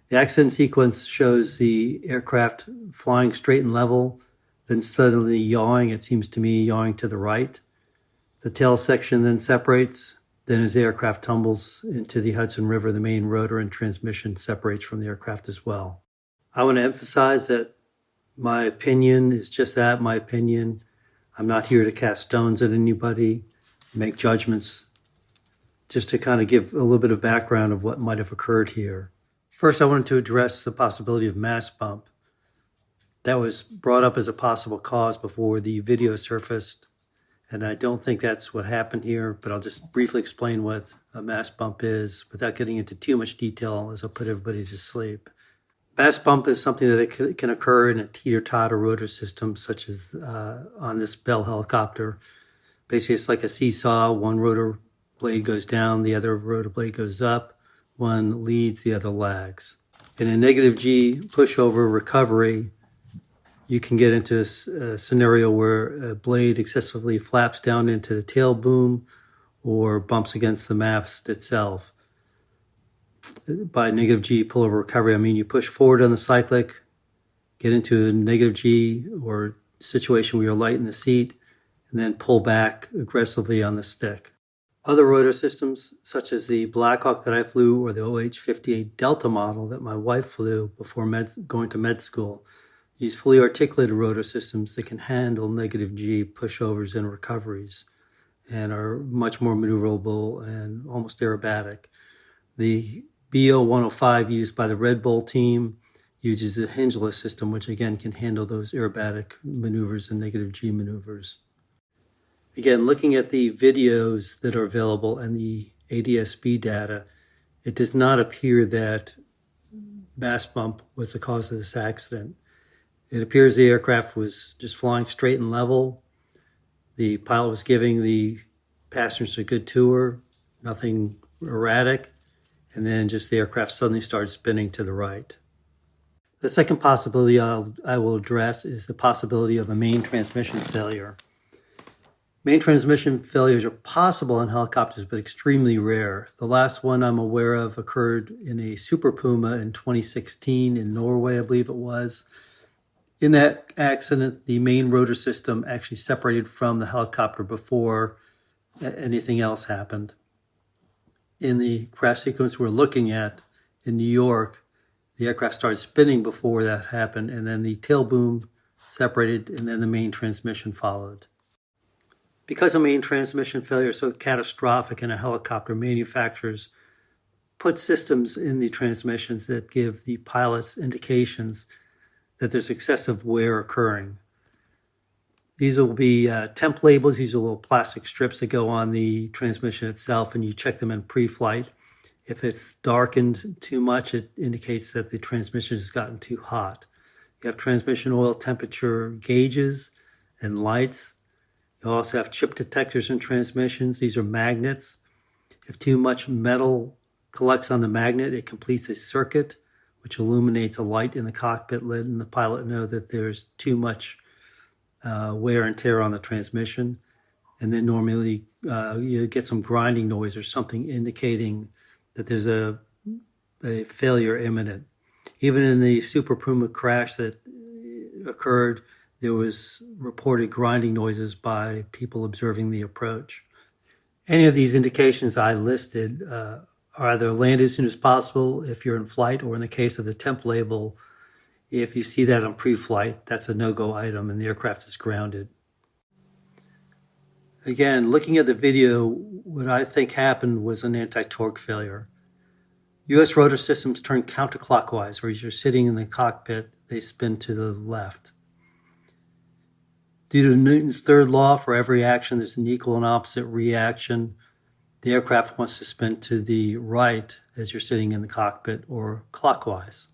The accident sequence shows the aircraft flying straight and level, then suddenly yawing, it seems to me, yawing to the right. The tail section then separates. Then as the aircraft tumbles into the Hudson River, the main rotor and transmission separates from the aircraft as well. I want to emphasize that my opinion is just that, my opinion. I'm not here to cast stones at anybody, make judgments, just to kind of give a little bit of background of what might have occurred here. First, I wanted to address the possibility of mass bump. That was brought up as a possible cause before the video surfaced. And I don't think that's what happened here, but I'll just briefly explain what a mass bump is without getting into too much detail as I'll put everybody to sleep. Mass bump is something that can occur in a teeter-totter rotor system, such as on this Bell helicopter. Basically, it's like a seesaw. One rotor blade goes down, the other rotor blade goes up. One leads, the other lags. In a negative G pushover recovery, you can get into a scenario where a blade excessively flaps down into the tail boom or bumps against the mast itself. By negative G pullover recovery, I mean you push forward on the cyclic, get into a negative G or situation where you're light in the seat, and then pull back aggressively on the stick. Other rotor systems, such as the Blackhawk that I flew or the OH-58 Delta model that my wife flew before going to med school, use fully articulated rotor systems that can handle negative G pushovers and recoveries and are much more maneuverable and almost aerobatic. The BO-105 used by the Red Bull team uses a hingeless system, which again can handle those aerobatic maneuvers and negative G maneuvers. Again, looking at the videos that are available and the ADS-B data, it does not appear that mass bump was the cause of this accident. It appears the aircraft was just flying straight and level. The pilot was giving the passengers a good tour, nothing erratic, and then just the aircraft suddenly started spinning to the right. The second possibility I will address is the possibility of a main transmission failure. Main transmission failures are possible in helicopters, but extremely rare. The last one I'm aware of occurred in a Super Puma in 2016 in Norway, I believe it was. In that accident, the main rotor system actually separated from the helicopter before anything else happened. In the crash sequence we're looking at in New York, the aircraft started spinning before that happened, and then the tail boom separated, and then the main transmission followed. Because a main transmission failure is so catastrophic in a helicopter, manufacturers put systems in the transmissions that give the pilots indications that there's excessive wear occurring. These will be temp labels. These are little plastic strips that go on the transmission itself, and you check them in pre-flight. If it's darkened too much, it indicates that the transmission has gotten too hot. You have transmission oil temperature gauges and lights. You also have chip detectors in transmissions. These are magnets. If too much metal collects on the magnet, it completes a circuit, which illuminates a light in the cockpit, letting the pilot know that there's too much wear and tear on the transmission. And then normally you get some grinding noise or something indicating that there's a failure imminent. Even in the Super Puma crash that occurred, there was reported grinding noises by people observing the approach. Any of these indications I listed are either land as soon as possible if you're in flight, or in the case of the temp label, if you see that on pre-flight, that's a no-go item and the aircraft is grounded. Again, looking at the video, what I think happened was an anti-torque failure. U.S. rotor systems turn counterclockwise, whereas you're sitting in the cockpit, they spin to the left. Due to Newton's third law, for every action, there's an equal and opposite reaction. The aircraft wants to spin to the right as you're sitting in the cockpit, or clockwise.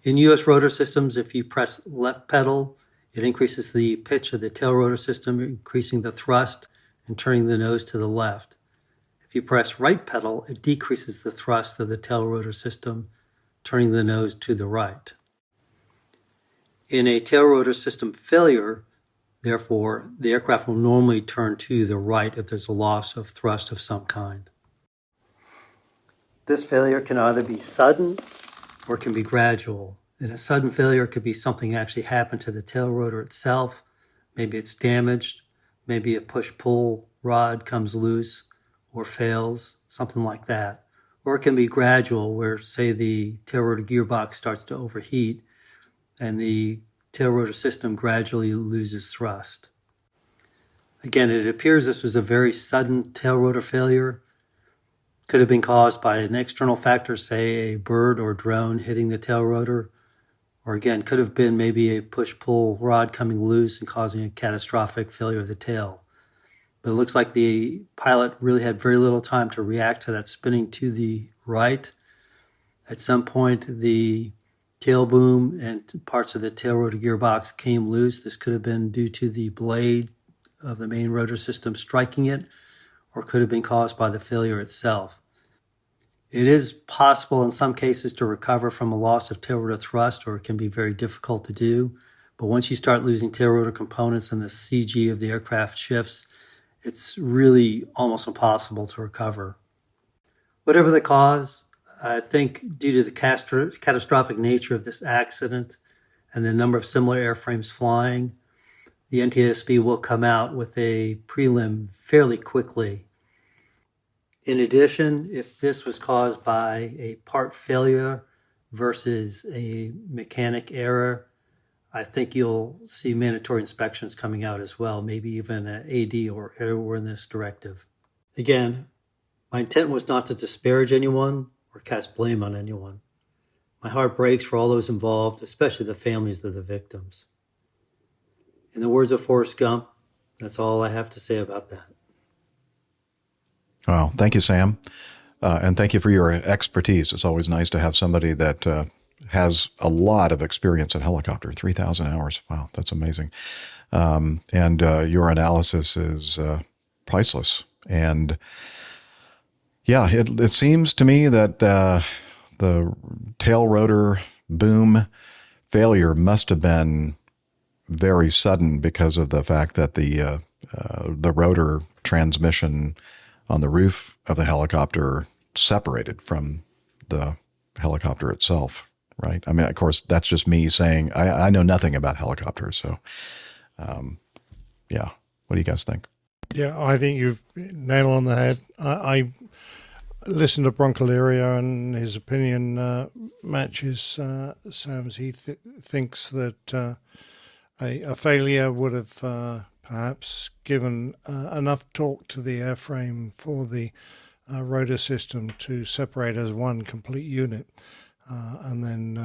In U.S. rotor systems, if you press left pedal, it increases the pitch of the tail rotor system, increasing the thrust and turning the nose to the left. If you press right pedal, it decreases the thrust of the tail rotor system, turning the nose to the right. In a tail rotor system failure, therefore, the aircraft will normally turn to the right if there's a loss of thrust of some kind. This failure can either be sudden or can be gradual. In a sudden failure, it could be something actually happened to the tail rotor itself. Maybe it's damaged. Maybe a push-pull rod comes loose or fails, something like that. Or it can be gradual, where, say, the tail rotor gearbox starts to overheat and the tail rotor system gradually loses thrust. Again, it appears this was a very sudden tail rotor failure. Could have been caused by an external factor, say a bird or drone hitting the tail rotor, or again, could have been maybe a push-pull rod coming loose and causing a catastrophic failure of the tail. But it looks like the pilot really had very little time to react to that spinning to the right. At some point, the tail boom and parts of the tail rotor gearbox came loose. This could have been due to the blade of the main rotor system striking it, or could have been caused by the failure itself. It is possible in some cases to recover from a loss of tail rotor thrust, or it can be very difficult to do. But once you start losing tail rotor components and the CG of the aircraft shifts, it's really almost impossible to recover. Whatever the cause, I think due to the catastrophic nature of this accident and the number of similar airframes flying, the NTSB will come out with a prelim fairly quickly. In addition, if this was caused by a part failure versus a mechanic error, I think you'll see mandatory inspections coming out as well, maybe even an AD or airworthiness directive. Again, my intent was not to disparage anyone or cast blame on anyone. My heart breaks for all those involved, especially the families of the victims. In the words of Forrest Gump, that's all I have to say about that.
Well, thank you, Sam. And thank you for your expertise. It's always nice to have somebody that has a lot of experience in helicopter, 3,000 hours. Wow, that's amazing. And your analysis is priceless. And yeah, it seems to me that the tail rotor boom failure must have been very sudden because of the fact that the rotor transmission on the roof of the helicopter separated from the helicopter itself, right? I mean, of course, that's just me saying I know nothing about helicopters. So, yeah. What do you guys think?
Yeah, I think you've nailed on the head. I listened to Broncaleria, and his opinion matches Sam's. He thinks that a failure would have perhaps given enough torque to the airframe for the rotor system to separate as one complete unit. And then,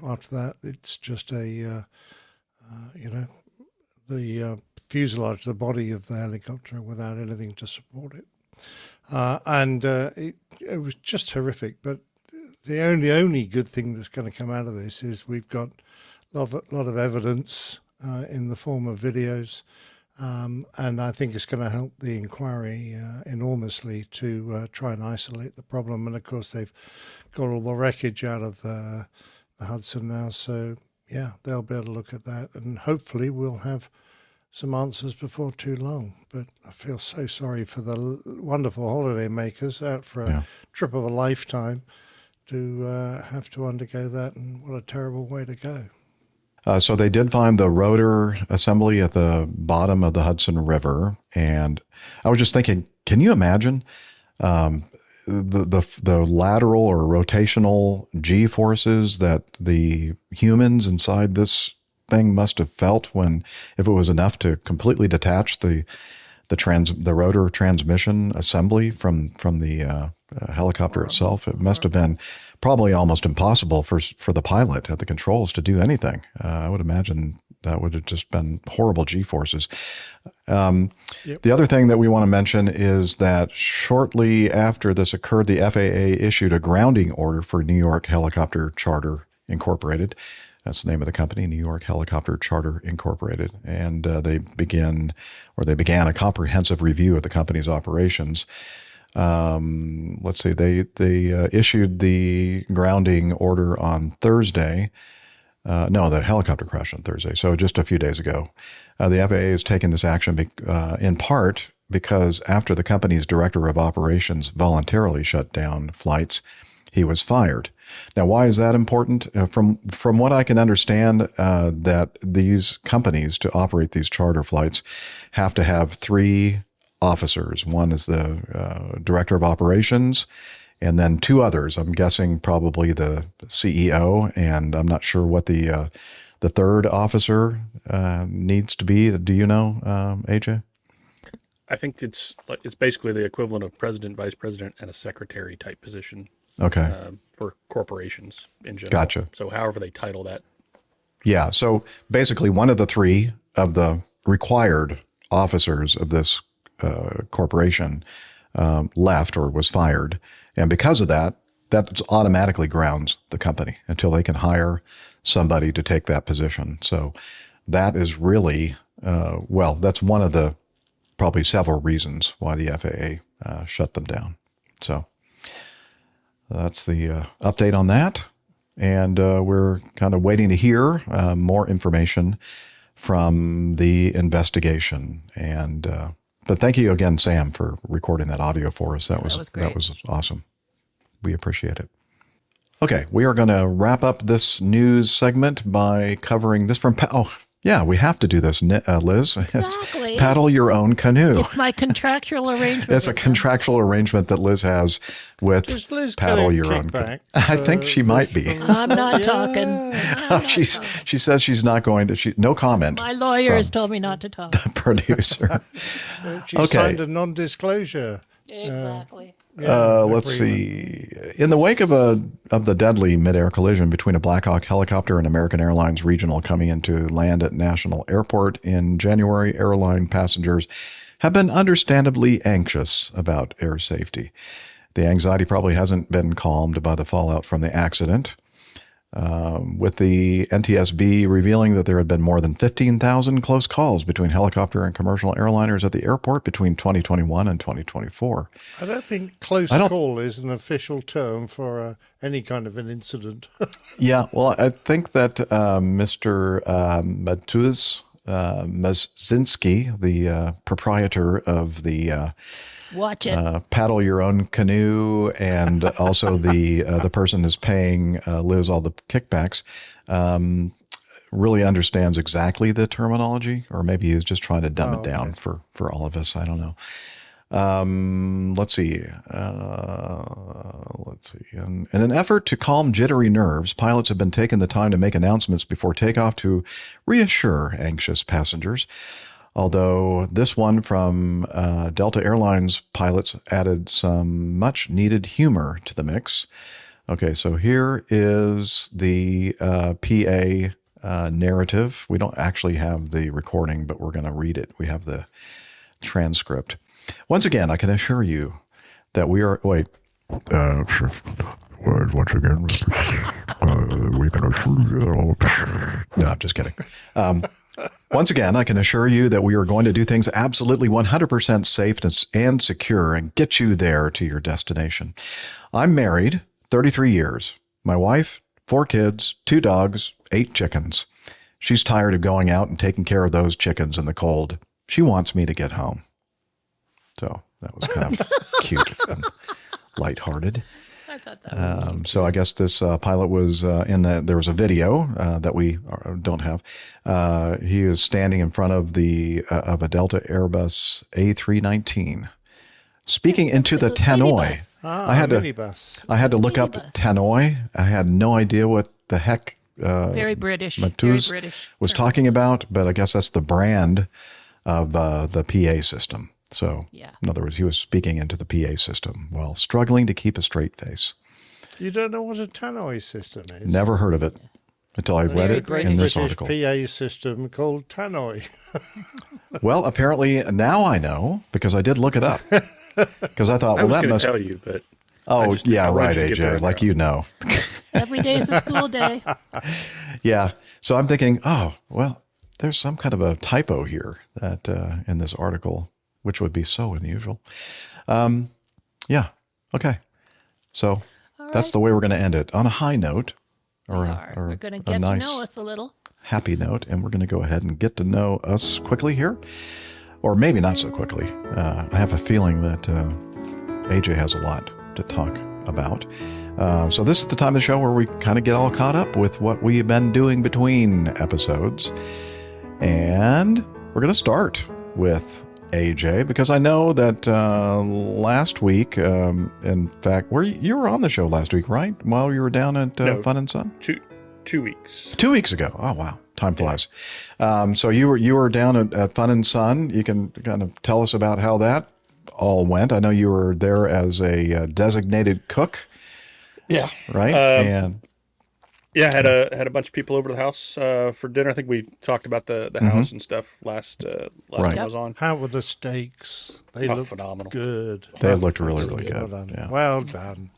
after that, it's just a the fuselage, the body of the helicopter, without anything to support it. And it was just horrific. But the only good thing that's going to come out of this is we've got a lot of evidence in the form of videos. And I think it's going to help the inquiry enormously to try and isolate the problem. And of course, they've got all the wreckage out of the Hudson now. So, yeah, they'll be able to look at that. And hopefully we'll have some answers before too long. But I feel so sorry for the wonderful holiday makers out for a trip of a lifetime to have to undergo that. And what a terrible way to go.
So they did find the rotor assembly at the bottom of the Hudson River, and I was just thinking, can you imagine the lateral or rotational G forces that the humans inside this thing must have felt when, if it was enough to completely detach the rotor transmission assembly from the helicopter itself? It must have been probably almost impossible for the pilot at the controls to do anything. I would imagine that would have just been horrible G-forces. The other thing that we want to mention is that shortly after this occurred, the FAA issued a grounding order for New York Helicopter Charter Incorporated. That's the name of the company, New York Helicopter Charter Incorporated. And they began a comprehensive review of the company's operations. Let's see, they issued the grounding order on Thursday. The helicopter crashed on Thursday, so just a few days ago. The FAA has taken this action in part because after the company's director of operations voluntarily shut down flights, he was fired. Now, why is that important? From what I can understand, that these companies, to operate these charter flights, have to have 3 officers. One is the director of operations, and then 2 others. I'm guessing probably the CEO, and I'm not sure what the third officer needs to be. Do you know, AJ?
I think it's basically the equivalent of president, vice president, and a secretary type position.
Okay.
For corporations in general.
Gotcha.
So however they title that.
Yeah. So basically, one of the 3 of the required officers of this corporation left or was fired. And because of that automatically grounds the company until they can hire somebody to take that position. So that is really, that's one of the probably several reasons why the FAA shut them down. So that's the update on that. And we're kind of waiting to hear more information from the investigation. And but thank you again, Sam, for recording that audio for us. That was great. That was awesome. We appreciate it. Okay, we are going to wrap up this news segment by covering this from we have to do this, Liz.
Exactly.
Paddle your own canoe.
It's my contractual arrangement.
It's a contractual arrangement that Liz has with
Liz
Paddle Your Own Canoe. I think she might be.
I'm not talking.
She says she's not going to. No comment.
My lawyer has told me not to talk.
The producer.
She signed a non-disclosure.
Exactly.
Let's see. In the wake of the deadly mid-air collision between a Black Hawk helicopter and American Airlines Regional coming into land at National Airport in January, airline passengers have been understandably anxious about air safety. The anxiety probably hasn't been calmed by the fallout from the accident, with the NTSB revealing that there had been more than 15,000 close calls between helicopter and commercial airliners at the airport between 2021 and 2024.
I don't think close call is an official term for any kind of an incident.
Yeah, well, I think that Mr. Matuz Mazinski, the proprietor of the
Watch it.
Paddle Your Own Canoe, and also the person is paying Liz all the kickbacks, really understands exactly the terminology, or maybe he was just trying to dumb it down for all of us. I don't know. Let's see. In an effort to calm jittery nerves, pilots have been taking the time to make announcements before takeoff to reassure anxious passengers. Although this one from Delta Airlines pilots added some much needed humor to the mix. Okay, so here is the PA narrative. We don't actually have the recording, but we're going to read it. We have the transcript. Once again, I can assure you that we are. Wait. Once again, we can assure you. No, I'm just kidding. Once again, I can assure you that we are going to do things absolutely 100% safe and secure and get you there to your destination. I'm married, 33 years. My wife, 4 kids, 2 dogs, 8 chickens. She's tired of going out and taking care of those chickens in the cold. She wants me to get home. So that was kind of cute and lighthearted.
I thought that was cute.
So I guess this pilot was there was a video that we don't have. He is standing in front of of a Delta Airbus A319, speaking into the tannoy. I had to look up tannoy. I had no idea what the heck
very British.
Matuz
Very British
was talking about, but I guess that's the brand of the PA system. So, in other words, he was speaking into the PA system while struggling to keep a straight face.
You don't know what a tannoy system is?
Never heard of it until I read it in this article.
PA system called tannoy.
Well, apparently now I know because I did look it up. Because I thought, well, that must
tell you, but
oh yeah, right, AJ, like you know.
Every day is a school day.
Yeah, so I'm thinking, oh well, there's some kind of a typo here that in this article, which would be so unusual. Yeah, okay, so that's the way we're going to end it on a high note, or
We're going to get
nice,
to know us a little.
happy note, and we're going to go ahead and get to know us quickly here, or maybe not so quickly. I have a feeling that AJ has a lot to talk about. So this is the time of the show where we kind of get all caught up with what we've been doing between episodes. And we're going to start with AJ, because I know that last week, in fact, you were on the show last week, right? While you were down at Fun and Sun?
2 weeks.
2 weeks ago. Oh, wow. Time flies. So you were down at Fun and Sun. You can kind of tell us about how that all went. I know you were there as a designated cook.
Yeah.
Right? And
yeah, had a bunch of people over to the house for dinner. I think we talked about the house and stuff last time I was on.
How were the steaks? They looked
phenomenal.
Good.
They looked really, really good.
Well done.
Yeah.
Well done.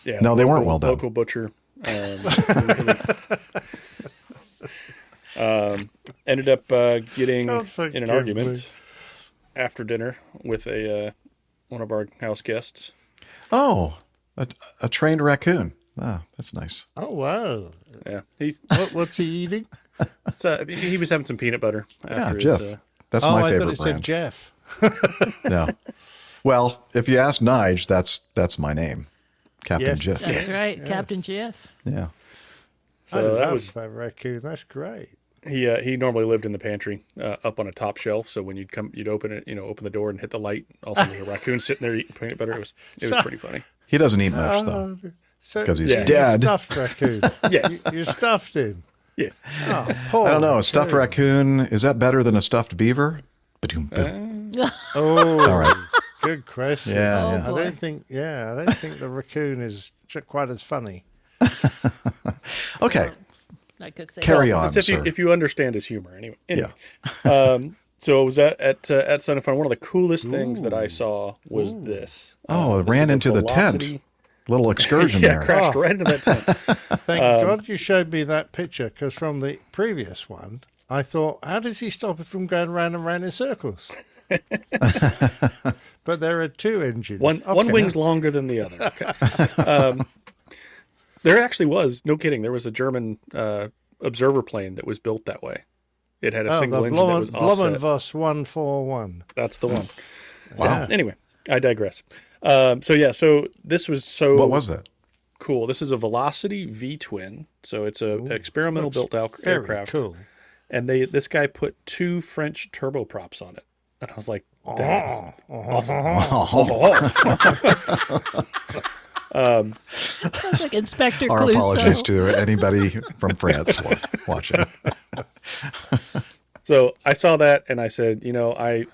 Yeah.
No, they weren't well done.
Local butcher. Ended up getting in an argument after dinner with one of our house guests.
Oh, a trained raccoon. Ah, that's nice.
Oh, wow.
Yeah.
What's he eating?
He was having some peanut butter. After
Jeff. That's my favorite
I thought it said Jeff.
No. Well, if you ask Nige, that's my name. Captain Jeff.
That's right, Captain Jeff.
Yeah.
So
that was that raccoon. That's great.
He normally lived in the pantry up on a top shelf. So when you'd open it, open the door and hit the light. Also, a raccoon sitting there eating peanut butter. It was pretty funny.
He doesn't eat much though, because he's dead.
You stuffed raccoon.
Yes,
you stuffed him.
Yes.
Oh, poor
I don't know. A stuffed raccoon, is that better than a stuffed beaver?
Oh,
all right.
Good question.
Yeah,
I don't think the raccoon is quite as funny.
Okay.
I could say
carry on,
sir. If you understand his humor, anyway. So I was at Sun and Fun. One of the coolest things that I saw was this.
Oh, it ran into the tent. Little excursion there.
Crashed right into that tent.
Thank God you showed me that picture, because from the previous one, I thought, how does he stop it from going round and round in circles? But there are 2 engines.
One wing's longer than the other. Okay. There actually was, no kidding, there was a German observer plane that was built that way. It had a single engine that was offset.
Blommenbus 141.
That's the one.
Wow.
Yeah. Anyway, I digress. So this was so...
What was that?
Cool. This is a Velocity V-twin. So it's an experimental built aircraft.
Cool.
And this guy put 2 French turboprops on it. And I was like, that's awesome.
Sounds like Inspector
Our
Clouseau.
apologies to anybody from France watching.
So I saw that and I said, I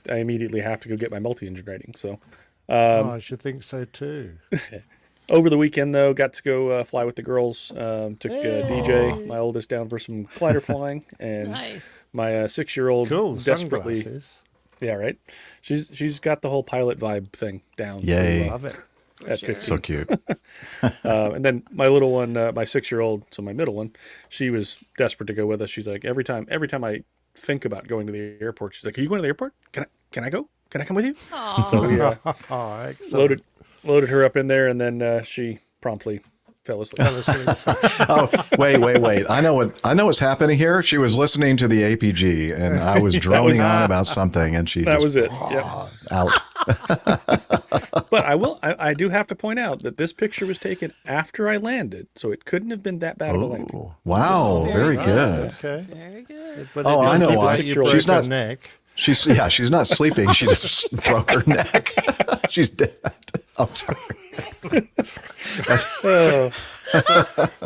immediately have to go get my multi-engine rating. So
I should think so too.
Over the weekend, though, got to go fly with the girls. Took DJ, my oldest, down for some glider flying, and my 6-year-old desperately.
Sunglasses.
Yeah, right. She's got the whole pilot vibe thing down.
Yay!
Love it.
At 15.
So cute.
And then my little one, my 6-year-old, so my middle one, she was desperate to go with us. She's like, every time I think about going to the airport, she's like, "Are you going to the airport? Can I go? Can I come with you?"
Aww.
So we loaded her up in there, and then she promptly fell asleep.
Oh, wait! I know what's happening here. She was listening to the APG, and I was droning on about something, and she
that
just
was it. Yep.
Out.
But I do have to point out that this picture was taken after I landed, so it couldn't have been that bad of a landing.
Wow, very good.
Okay.
Very good.
But
I know why.
She's not neck.
She's not sleeping. She just broke her neck. She's dead. I'm sorry.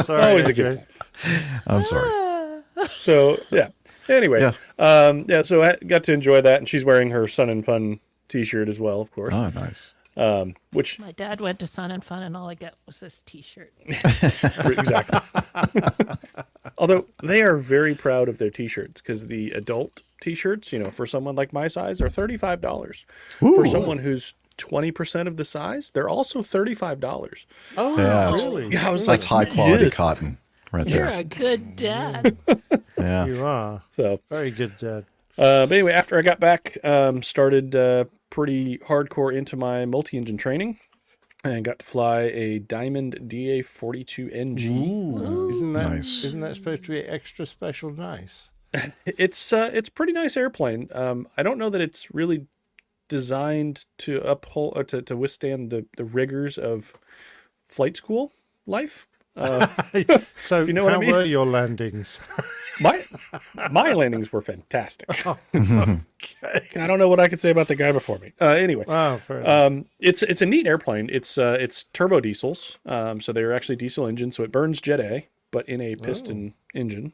Sorry, always a good time.
I'm sorry.
So yeah. Anyway, so I got to enjoy that, and she's wearing her Sun and Fun T-shirt as well, of course.
Oh, nice.
Which
my dad went to Sun and Fun, and all I got was this T-shirt.
Exactly. Although they are very proud of their T-shirts, because the adult T-shirts, for someone like my size, are $35. For someone who's 20% of the size, they're also $35.
Oh,
yeah,
really?
Yeah, I was
that's
like,
high quality cotton right
You're
there.
a good dad.
Yeah,
you are.
So
very good dad.
But anyway, after I got back, started pretty hardcore into my multi-engine training, and got to fly a Diamond DA-42NG.
Ooh. Isn't that
nice?
Isn't that supposed to be extra special nice?
It's pretty nice airplane. I don't know that it's really designed to uphold to withstand the rigors of flight school life.
So,
you know what I mean?
How were your landings?
My landings were fantastic.
Okay.
I don't know what I could say about the guy before me. Anyway,
fair enough.
It's a neat airplane. It's turbo diesels, so they're actually diesel engines, so it burns Jet A, but in a piston engine.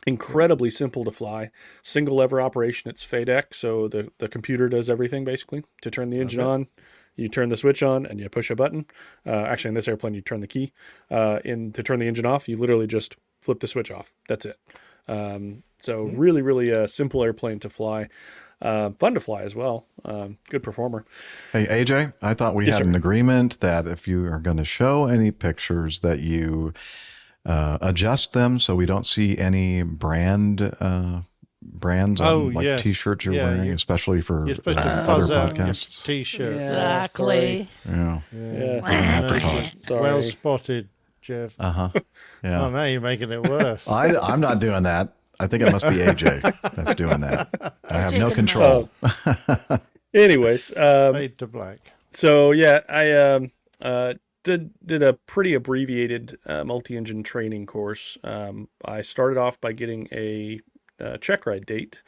Incredibly simple to fly. Single lever operation. It's FADEC, so the computer does everything basically to turn the engine on. You turn the switch on and you push a button. Actually, in this airplane, you turn the key. To turn the engine off, you literally just flip the switch off. That's it. So really, really simple airplane to fly. Fun to fly as well. Good performer.
Hey, AJ, I thought we had an agreement that if you are going to show any pictures that you adjust them so we don't see any brands on T-shirts you're wearing, especially for
you're supposed to
other
fuzz out your
podcasts.
T-shirt.
Exactly.
Yeah.
Yeah.
I have to talk.
Sorry.
Well spotted, Jeff.
Yeah.
Oh, now you're making it worse.
I'm not doing that. I think it must be AJ that's doing that. I have no control.
Anyways,
fade to black.
So yeah, I did a pretty abbreviated multi-engine training course. I started off by getting a check ride date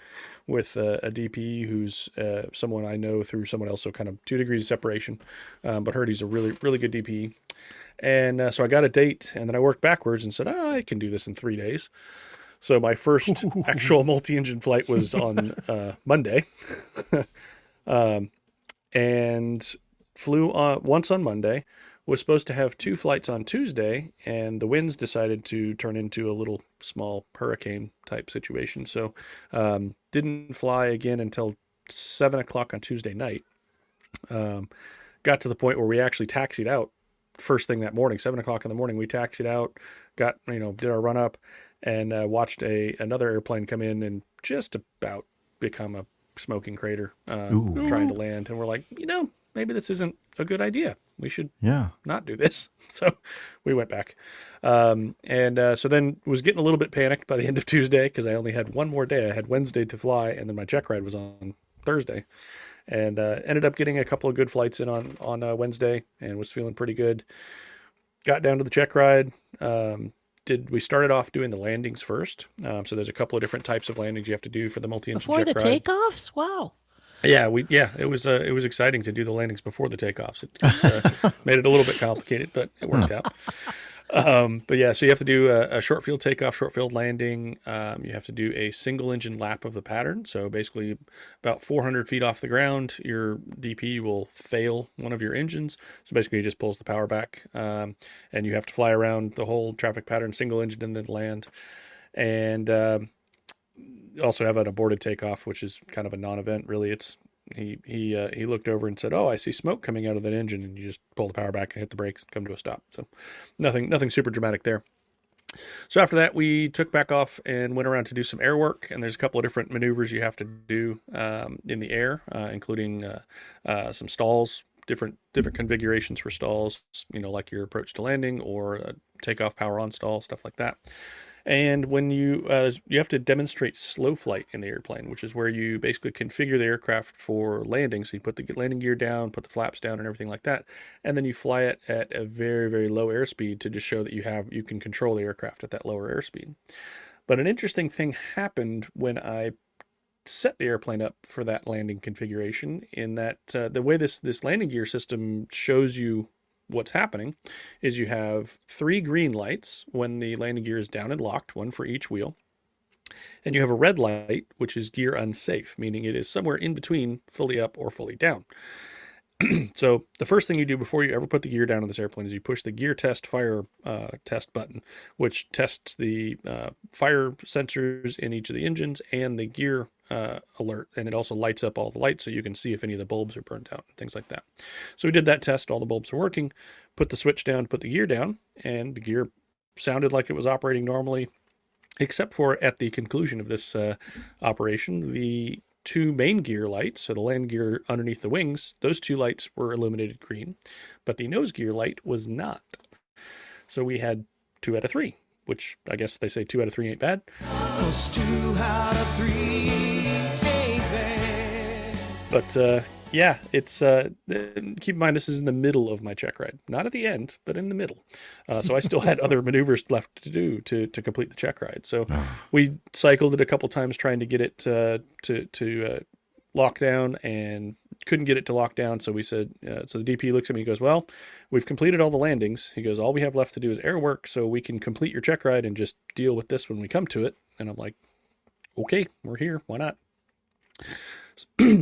with a DP who's someone I know through someone else, so kind of 2 degrees of separation, but heard he's a really, really good DP. And so I got a date, and then I worked backwards and said, I can do this in 3 days. So my first actual multi-engine flight was on Monday, and flew once on Monday. Was supposed to have 2 flights on Tuesday, and the winds decided to turn into a little small hurricane type situation. So didn't fly again until 7 o'clock on Tuesday night. Got to the point where we actually taxied out first thing that morning, 7 o'clock in the morning. We taxied out, did our run up, and watched another airplane come in and just about become a smoking crater trying to land. And we're like, maybe this isn't a good idea. We should not do this. So we went back. So then was getting a little bit panicked by the end of Tuesday because I only had one more day. I had Wednesday to fly, and then my check ride was on Thursday. And ended up getting a couple of good flights in on Wednesday and was feeling pretty good. Got down to the check ride. We started off doing the landings first. So there's a couple of different types of landings you have to do for the multi-engine check ride.
Before the takeoffs? Wow.
Yeah, it was exciting to do the landings before the takeoffs. It made it a little bit complicated, but it worked out. But yeah, so you have to do a short field takeoff, short field landing. You have to do a single engine lap of the pattern. So basically, about 400 feet off the ground, your DP will fail one of your engines. So basically, it just pulls the power back, and you have to fly around the whole traffic pattern, single engine, and then land. And also have an aborted takeoff, which is kind of a non-event. Really, it's he looked over and said, "Oh, I see smoke coming out of that engine," and you just pull the power back and hit the brakes and come to a stop. So nothing super dramatic there. So after that, we took back off and went around to do some air work. And there's a couple of different maneuvers you have to do in the air, including some stalls, different configurations for stalls, like your approach to landing or a takeoff power on stall, stuff like that. And when you have to demonstrate slow flight in the airplane, which is where you basically configure the aircraft for landing. So you put the landing gear down, put the flaps down, and everything like that, and then you fly it at a very, very low airspeed to just show that you can control the aircraft at that lower airspeed. But an interesting thing happened when I set the airplane up for that landing configuration. In that the way this landing gear system shows you what's happening is you have 3 green lights when the landing gear is down and locked, one for each wheel. And you have a red light, which is gear unsafe, meaning it is somewhere in between fully up or fully down. So the first thing you do before you ever put the gear down on this airplane is you push the gear test fire test button, which tests the fire sensors in each of the engines and the gear alert. And it also lights up all the lights so you can see if any of the bulbs are burnt out and things like that. So we did that test. All the bulbs were working, put the switch down, put the gear down, and the gear sounded like it was operating normally, except for at the conclusion of this operation, the 2 main gear lights, so the land gear underneath the wings, those 2 lights were illuminated green, but the nose gear light was not. So we had 2 out of 3, which I guess they say 2 out of 3 ain't bad.
'Cause 2 out of 3 ain't bad.
But yeah, it's keep in mind this is in the middle of my check ride, not at the end, but in the middle. So I still had other maneuvers left to do to complete the check ride. So we cycled it a couple times trying to get it to lock down and couldn't get it to lock down. So we said, so the DP looks at me and goes, "Well, we've completed all the landings." He goes, "All we have left to do is air work, so we can complete your check ride and just deal with this when we come to it." And I'm like, "Okay, we're here. Why not?"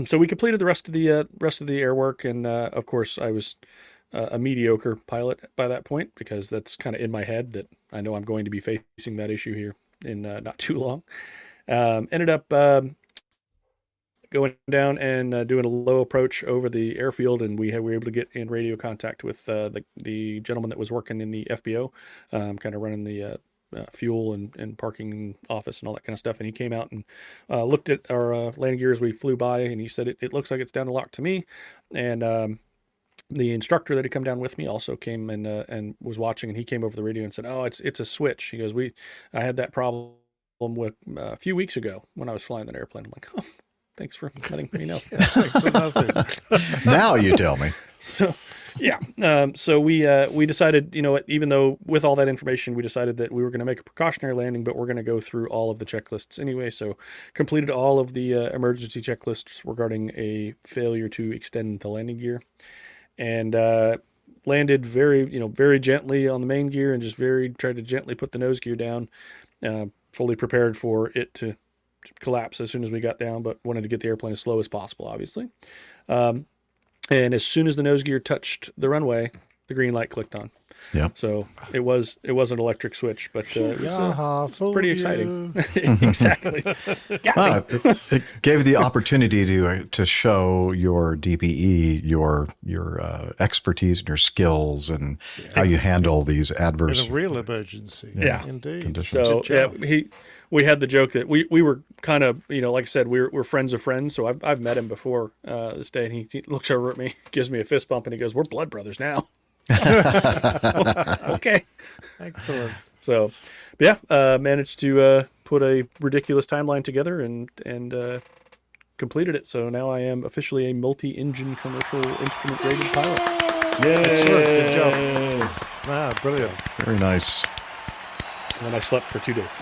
So we completed the rest of the air work, and of course I was a mediocre pilot by that point, because that's kind of in my head that I know I'm going to be facing that issue here in not too long. Ended up going down and doing a low approach over the airfield, and we were able to get in radio contact with the gentleman that was working in the FBO, kind of running the fuel and parking office and all that kind of stuff. And he came out and looked at our landing gear as we flew by, and he said, it looks like it's down to lock to me. And the instructor that had come down with me also came and was watching, and he came over the radio and said, "Oh, it's a switch." He goes, I had that problem with a few weeks ago when I was flying that airplane. I'm like, "Oh, thanks for letting me know."
Now you tell me.
So, yeah. So we decided, even though with all that information, we decided that we were going to make a precautionary landing, but we're going to go through all of the checklists anyway. So completed all of the emergency checklists regarding a failure to extend the landing gear, and landed very gently on the main gear, and just tried to gently put the nose gear down, fully prepared for it to collapse as soon as we got down, but wanted to get the airplane as slow as possible, obviously. And as soon as the nose gear touched the runway, the green light clicked on.
Yeah.
So it was an electric switch, but it was pretty exciting.
You.
Exactly.
It gave the opportunity to show your DPE, your expertise and your skills, and how you handle these adverse
in a real emergency.
Yeah,
indeed.
Conditions. So we had the joke that we were kind of, like I said, we're friends of friends. So I've met him before this day, and he looks over at me, gives me a fist bump, and he goes, "We're blood brothers now." Okay.
Excellent.
So, yeah, managed to put a ridiculous timeline together and completed it. So now I am officially a multi-engine commercial instrument-rated pilot.
Yay! Excellent. Good job. Wow, brilliant.
Very nice.
And then I slept for 2 days.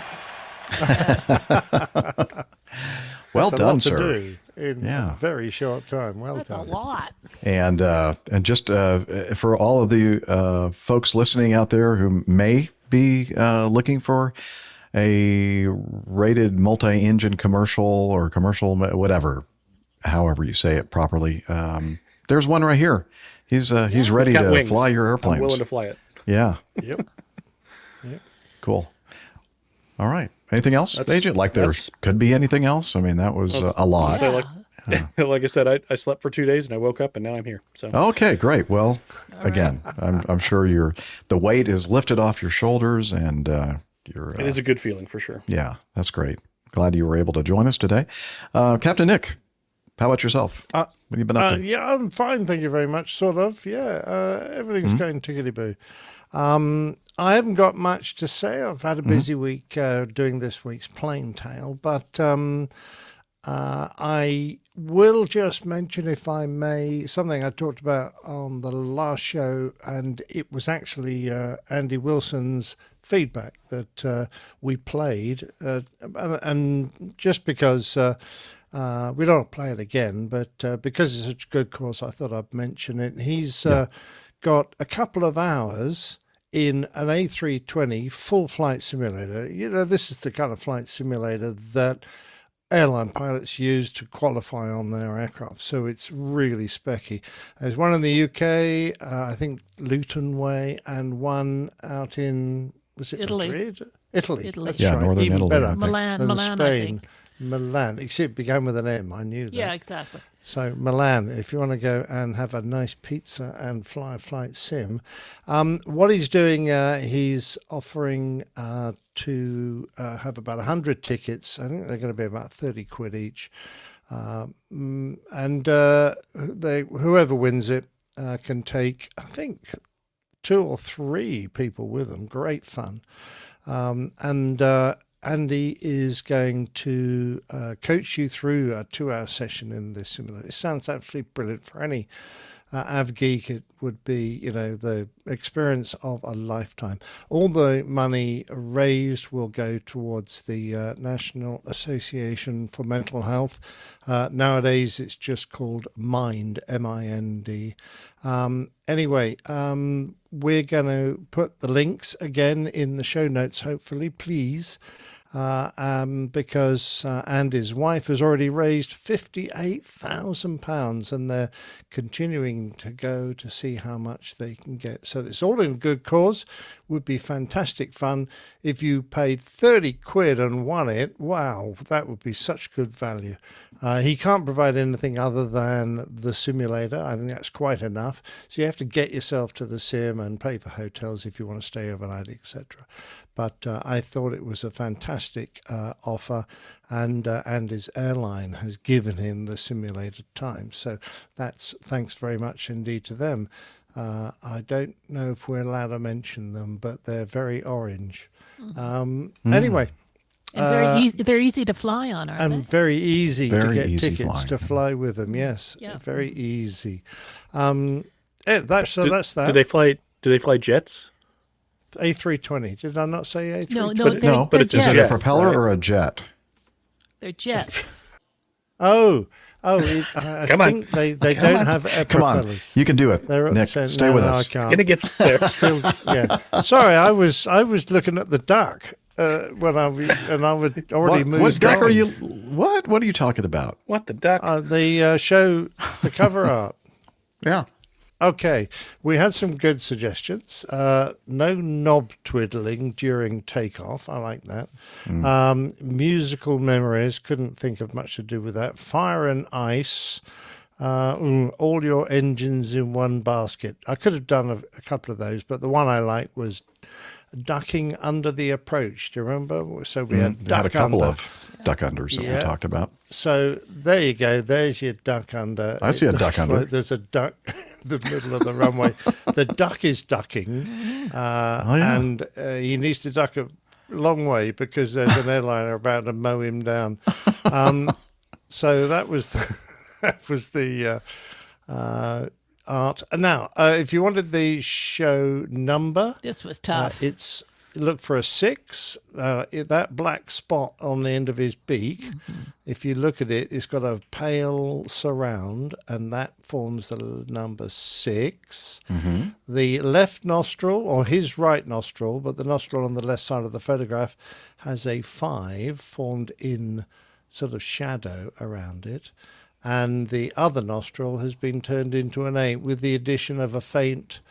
Well done, sir.
in a very short time. Well
That's
done.
a lot.
And just for all of the folks listening out there who may be looking for a rated multi-engine commercial or commercial, whatever, however you say it properly, there's one right here. He's ready to
wings.
fly your airplanes.
I'm willing to fly it.
Yeah.
Yep. Yep.
Cool. All right. Anything else, Agent? Like there could be anything else? I mean, that was a lot.
So like I said, I slept for 2 days and I woke up and now I'm here. So
okay, great. Well, again, I'm sure the weight is lifted off your shoulders and you're.
It is a good feeling for sure.
Yeah, that's great. Glad you were able to join us today, Captain Nick. How about yourself? What have you been up to?
Yeah, I'm fine, thank you very much. Sort of, yeah. Everything's going tickety-boo. I haven't got much to say. I've had a busy week doing this week's Plain Tale, but I will just mention, if I may, something I talked about on the last show, and it was actually Andy Wilson's feedback that we played, and just because we don't play it again, but because it's such a good course, I thought I'd mention it. He's got a couple of hours in an A320 full flight simulator. You know, this is the kind of flight simulator that airline pilots use to qualify on their aircraft. So it's really specky. There's one in the UK, I think Luton Way, and one out in, was it
Italy.
Madrid? Italy. That's
Yeah,
right.
northern
Even
Italy,
better
I think.
Milan, I
Spain.
think.
Milan. Except it began with an M. I knew that.
Yeah, exactly.
So Milan, if you want to go and have a nice pizza and fly a flight sim, what he's doing, he's offering to have about 100 tickets. I think they're going to be about 30 quid each. And whoever wins it can take, I think, 2 or 3 people with them. Great fun. Andy is going to coach you through a 2-hour session in this simulator. It sounds absolutely brilliant. For any av geek, it would be, the experience of a lifetime. All the money raised will go towards the National Association for Mental Health. Nowadays, it's just called MIND, M-I-N-D. Anyway, we're going to put the links again in the show notes, hopefully, please, because Andy's wife has already raised £58,000 and they're continuing to go to see how much they can get. So it's all in a good cause. Would be fantastic fun. If you paid 30 quid and won it, wow, that would be such good value. He can't provide anything other than the simulator. I think that's quite enough. So you have to get yourself to the sim and pay for hotels if you want to stay overnight, etc. But I thought it was a fantastic offer, and his airline has given him the simulated time. So that's thanks very much indeed to them. I don't know if we're allowed to mention them, but they're very orange. Anyway.
And they're easy to fly on, aren't they?
And very easy to get
easy
tickets
flying.
to fly with them. Yes,
Yeah.
very easy. That's that.
Do they fly jets?
A320. Did I not say A320?
No,
but it's a
Is it a
jet,
propeller
right?
or a jet?
They're jets.
I
Come on.
think they don't have
Come on,
propellers.
you can do it,
They're
Nick. Stay with us.
I can't.
Gonna get there.
Still, yeah. Sorry, I was looking at the duck when I would already moved.
What duck
on.
are you? What are you talking about?
What the duck?
The show, the cover art.
Yeah.
Okay, we had some good suggestions. No knob twiddling during takeoff. I like that. Musical memories. Couldn't think of much to do with that. Fire and ice. All your engines in one basket. I could have done a couple of those, but the one I liked was ducking under the approach. Do you remember? So we had duck
Had a couple
under.
of duck unders that we talked about.
So there you go. There's your duck under.
I see a
It
duck
looks
under.
like there's a duck in the middle of the runway. The duck is ducking, and he needs to duck a long way because there's an airliner about to mow him down. So that was the art. Now, if you wanted the show number,
This was tough.
It's look for a 6. That black spot on the end of his beak, if you look at it, it's got a pale surround, and that forms the number 6. The left nostril, or his right nostril, but the nostril on the left side of the photograph has a 5 formed in sort of shadow around it. And the other nostril has been turned into an 8 with the addition of a faint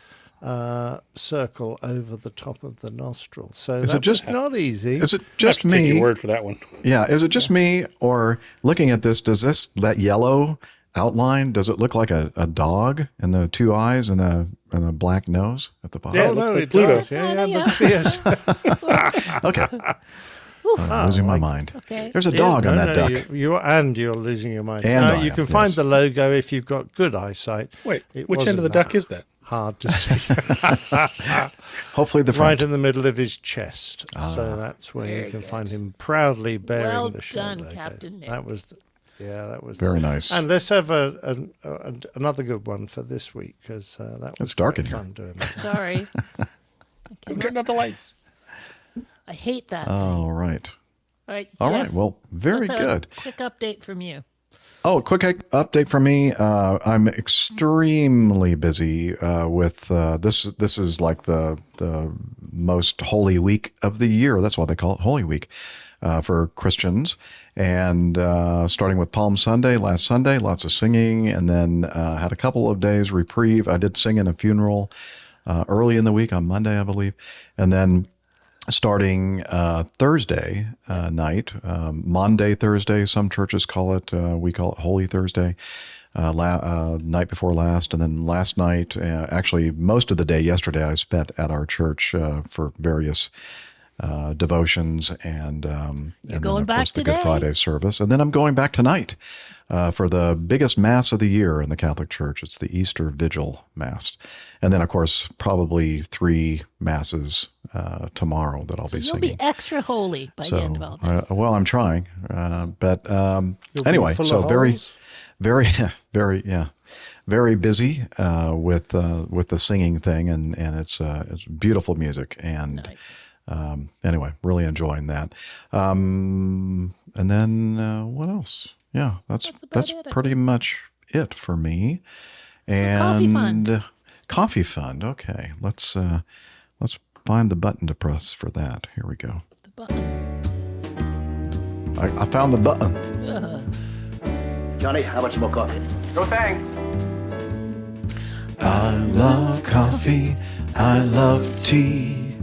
circle over the top of the nostril. So
Is it just
not easy?
Is it just
I have to
me?
take your word for that one.
Yeah. Is it just me, or looking at this, that yellow outline, does it look like a dog and the 2 eyes and a black nose at the bottom?
Yeah, it looks like Pluto.
Does. Yeah, yes.
Okay. I'm losing my mind.
Okay.
There's a dog on that duck.
You're losing your mind.
And I
you
am,
can find
yes.
the logo if you've got good eyesight.
Wait,
It
which end of the
wasn't
duck is that?
Hard to see.
Hopefully the front.
Right in the middle of his chest. So that's where you can find him proudly bearing
Well
the show
done,
logo.
Captain Nick.
That was, that was
Very nice.
And let's have another good one for this week, because that was
It's dark
quite
in here.
fun doing that.
Sorry.
Turn out the lights.
I hate that.
All right.
All right.
All
Jeff,
right. Well, very
let's have a
good.
quick update from you.
Oh, quick update from me. I'm extremely busy with this. This is like the most holy week of the year. That's why they call it Holy Week for Christians. And starting with Palm Sunday, last Sunday, lots of singing, and then had a couple of days reprieve. I did sing in a funeral early in the week on Monday, I believe, and then starting Thursday night, Maundy Thursday, some churches call it, we call it Holy Thursday, night before last. And then last night, actually most of the day yesterday, I spent at our church for various devotions and then
going
of
back
course the Good
today.
Friday service. And then I'm going back tonight for the biggest Mass of the year in the Catholic Church. It's the Easter Vigil Mass. And then, of course, probably 3 Masses tomorrow that I'll be
You'll
singing.
be extra holy by the end of all this.
Well, I'm trying. But
You'll be
anyway,
full
so
Oh,
of
very,
holes?
very busy with the singing thing, and it's beautiful music, and anyway, really enjoying that. And then what else? Yeah, that's pretty much it for me. And coffee fund. Okay, let's find the button to press for that. Here we go.
The button.
I found the button.
Johnny, how much more coffee?
No thanks.
I love coffee, I love tea,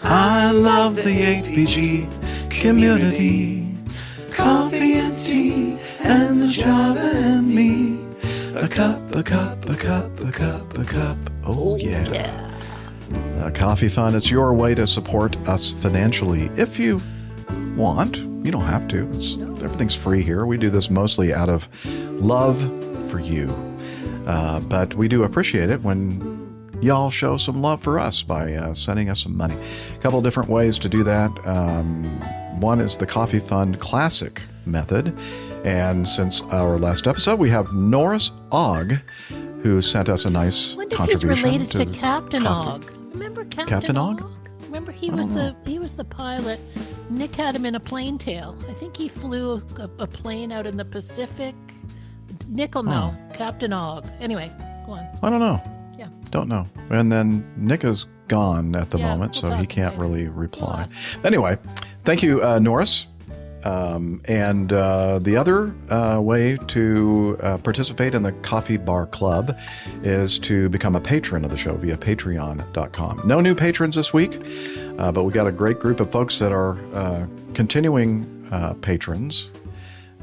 I love the APG community. Coffee and tea, and the Java and me. A cup, a cup, a cup, a cup, a cup.
Oh, yeah. Coffee Fund, it's your way to support us financially if you want. You don't have to. Everything's free here. We do this mostly out of love for you. But we do appreciate it when y'all show some love for us by sending us some money. A couple different ways to do that. One is the Coffee Fund Classic method. And since our last episode, we have Norris Ogg, who sent us a nice contribution.
He's related to
the
Captain
coffee.
Ogg. Remember
Captain Ogg?
Remember he was the pilot. Nick had him in a plane tail. I think he flew a plane out in the Pacific. Nick will know. Captain Ogg. Anyway, go on.
I don't know.
Yeah.
Don't know. And then Nick is gone at the moment, so he can't really reply. Anyway, thank you, Norris. And the other way to participate in the Coffee Bar Club is to become a patron of the show via patreon.com. No new patrons this week, but we got a great group of folks that are continuing patrons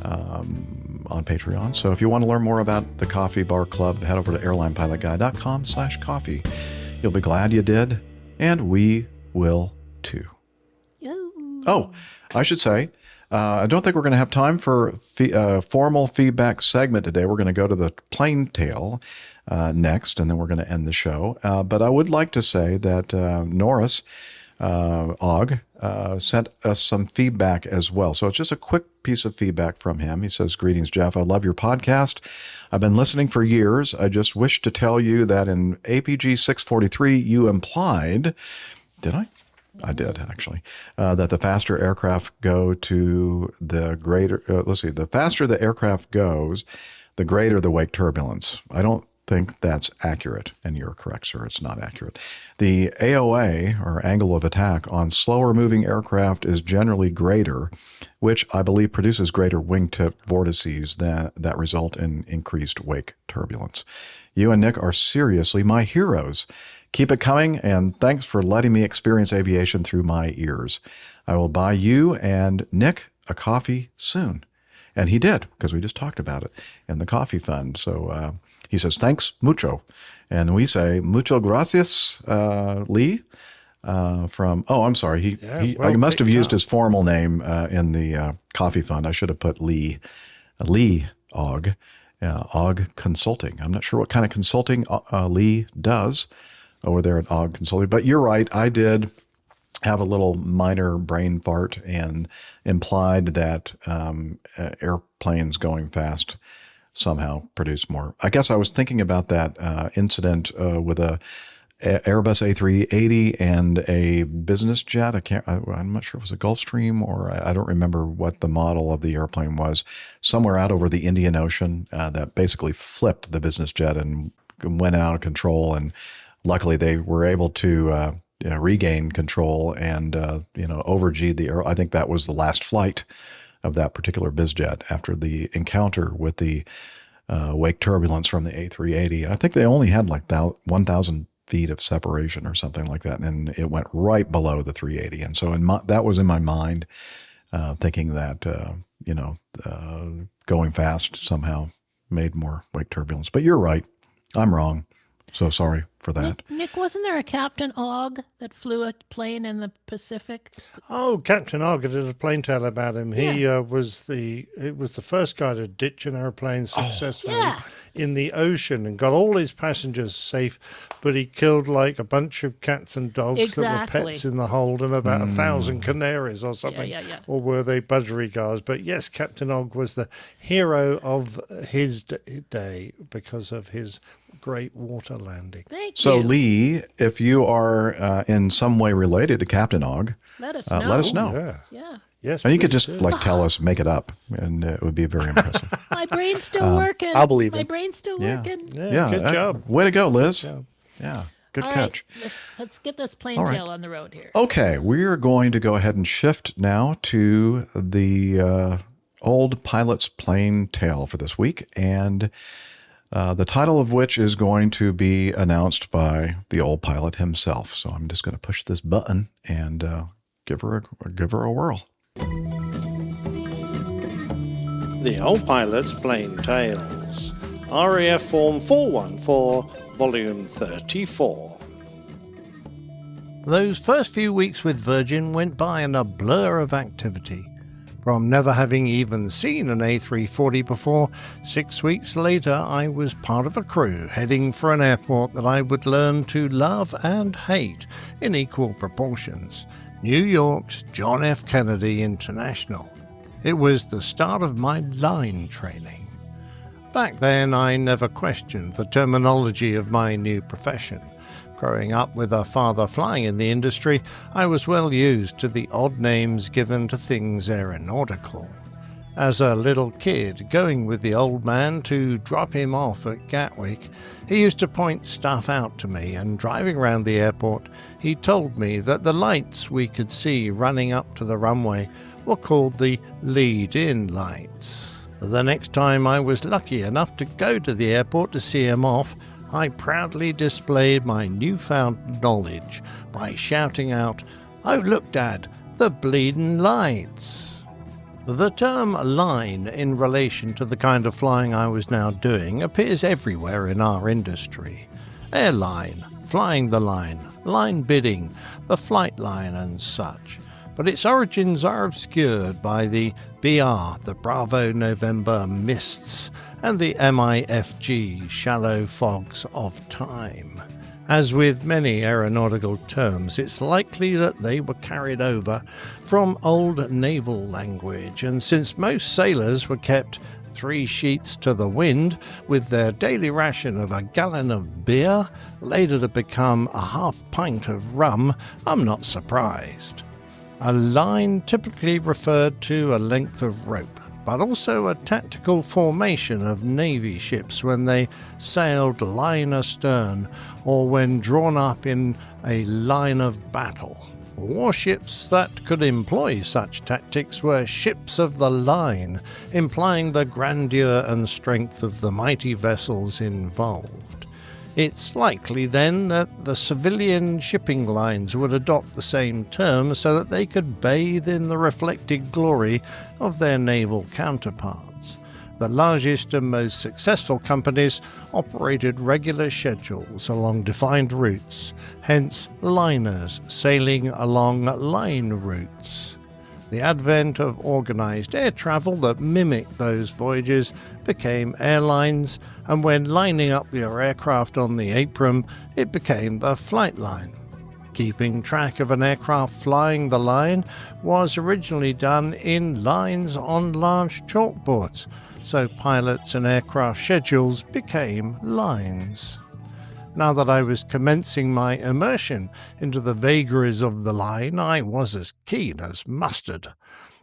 on Patreon. So if you want to learn more about the Coffee Bar Club, head over to airlinepilotguy.com/coffee. You'll be glad you did, and we will too. Oh, I should say, I don't think we're going to have time for a formal feedback segment today. We're going to go to the plain tale next, and then we're going to end the show. But I would like to say that Norris Ogg sent us some feedback as well. So it's just a quick piece of feedback from him. He says, "Greetings, Jeff. I love your podcast. I've been listening for years. I just wish to tell you that in APG 643, you implied..." Did I? I did actually. That the faster aircraft go to the greater, the faster the aircraft goes, the greater the wake turbulence. I don't think that's accurate. And you're correct, sir. It's not accurate. The AOA, or angle of attack, on slower moving aircraft is generally greater, which I believe produces greater wingtip vortices that result in increased wake turbulence. You and Nick are seriously my heroes. Keep it coming, and thanks for letting me experience aviation through my ears. I will buy you and Nick a coffee soon. And he did, because we just talked about it in the coffee fund. So he says, thanks mucho. And we say, mucho gracias, Lee. I'm sorry. I must have used his formal name in the coffee fund. I should have put Lee Ogg. Ogg Consulting. I'm not sure what kind of consulting Lee does over there at Ogg Consulting. But you're right. I did have a little minor brain fart and implied that airplanes going fast somehow produce more. I guess I was thinking about that incident with a Airbus A380 and a business jet. I'm not sure if it was a Gulfstream or I don't remember what the model of the airplane was. Somewhere out over the Indian Ocean that basically flipped the business jet and went out of control. And luckily they were able to regain control and over-G'd the air. I think that was the last flight of that particular biz jet after the encounter with the wake turbulence from the A380. I think they only had like 1,000 feet of separation or something like that, and it went right below the 380. And so that was in my mind, thinking that going fast somehow made more wake turbulence. But you're right, I'm wrong. So sorry for that.
Nick, wasn't there a Captain Ogg that flew a plane in the Pacific?
Oh, Captain Ogg, I did a plane tale about him.
Yeah.
He was the first guy to ditch an airplane successfully in the ocean and got all his passengers safe, but he killed like a bunch of cats and dogs that were pets in the hold and about 1,000 canaries or something. Or were they budgerigars? But yes, Captain Ogg was the hero of his day because of his great water landing.
So, Lee, if you are in some way related to Captain Ogg,
let us know.
Let us know.
Yeah.
Yes.
And you could just tell us, make it up, and it would be very impressive.
My brain's still working.
I'll believe
My
it.
brain's still working.
Yeah.
Good job.
Way to go, Liz. Yeah. Good
All
catch.
Right, let's get this plane
All right.
tail on the road here.
Okay, we're going to go ahead and shift now to the old pilot's plane tale for this week, and the title of which is going to be announced by the old pilot himself. So I'm just going to push this button and give her a whirl.
The Old Pilot's Plane Tales, RAF Form 414, Volume 34. Those first few weeks with Virgin went by in a blur of activity. From never having even seen an A340 before, 6 weeks later I was part of a crew heading for an airport that I would learn to love and hate in equal proportions, New York's John F. Kennedy International. It was the start of my line training. Back then I never questioned the terminology of my new profession. Growing up with a father flying in the industry, I was well used to the odd names given to things aeronautical. As a little kid, going with the old man to drop him off at Gatwick, he used to point stuff out to me, and driving around the airport, he told me that the lights we could see running up to the runway were called the lead-in lights. The next time I was lucky enough to go to the airport to see him off, I proudly displayed my newfound knowledge by shouting out, "Oh look, Dad, the bleedin' lights!" The term line in relation to the kind of flying I was now doing appears everywhere in our industry. Airline, flying the line bidding, the flight line and such. But its origins are obscured by the BR, the Bravo November mists, and the MIFG, shallow fogs of time. As with many aeronautical terms, it's likely that they were carried over from old naval language, and since most sailors were kept 3 sheets to the wind, with their daily ration of a gallon of beer, later to become a half pint of rum, I'm not surprised. A line typically referred to a length of rope, but also a tactical formation of Navy ships when they sailed line astern or when drawn up in a line of battle. Warships that could employ such tactics were ships of the line, implying the grandeur and strength of the mighty vessels involved. It's likely then that the civilian shipping lines would adopt the same term so that they could bathe in the reflected glory of their naval counterparts. The largest and most successful companies operated regular schedules along defined routes, hence liners sailing along line routes. The advent of organised air travel that mimicked those voyages became airlines, and when lining up your aircraft on the apron, it became the flight line. Keeping track of an aircraft flying the line was originally done in lines on large chalkboards, so pilots and aircraft schedules became lines. Now that I was commencing my immersion into the vagaries of the line, I was as keen as mustard.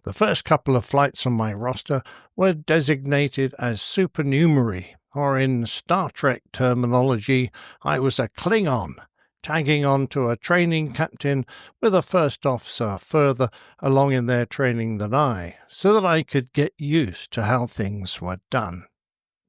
The first couple of flights on my roster were designated as supernumerary, or in Star Trek terminology, I was a Klingon, tagging on to a training captain with a first officer further along in their training than I, so that I could get used to how things were done.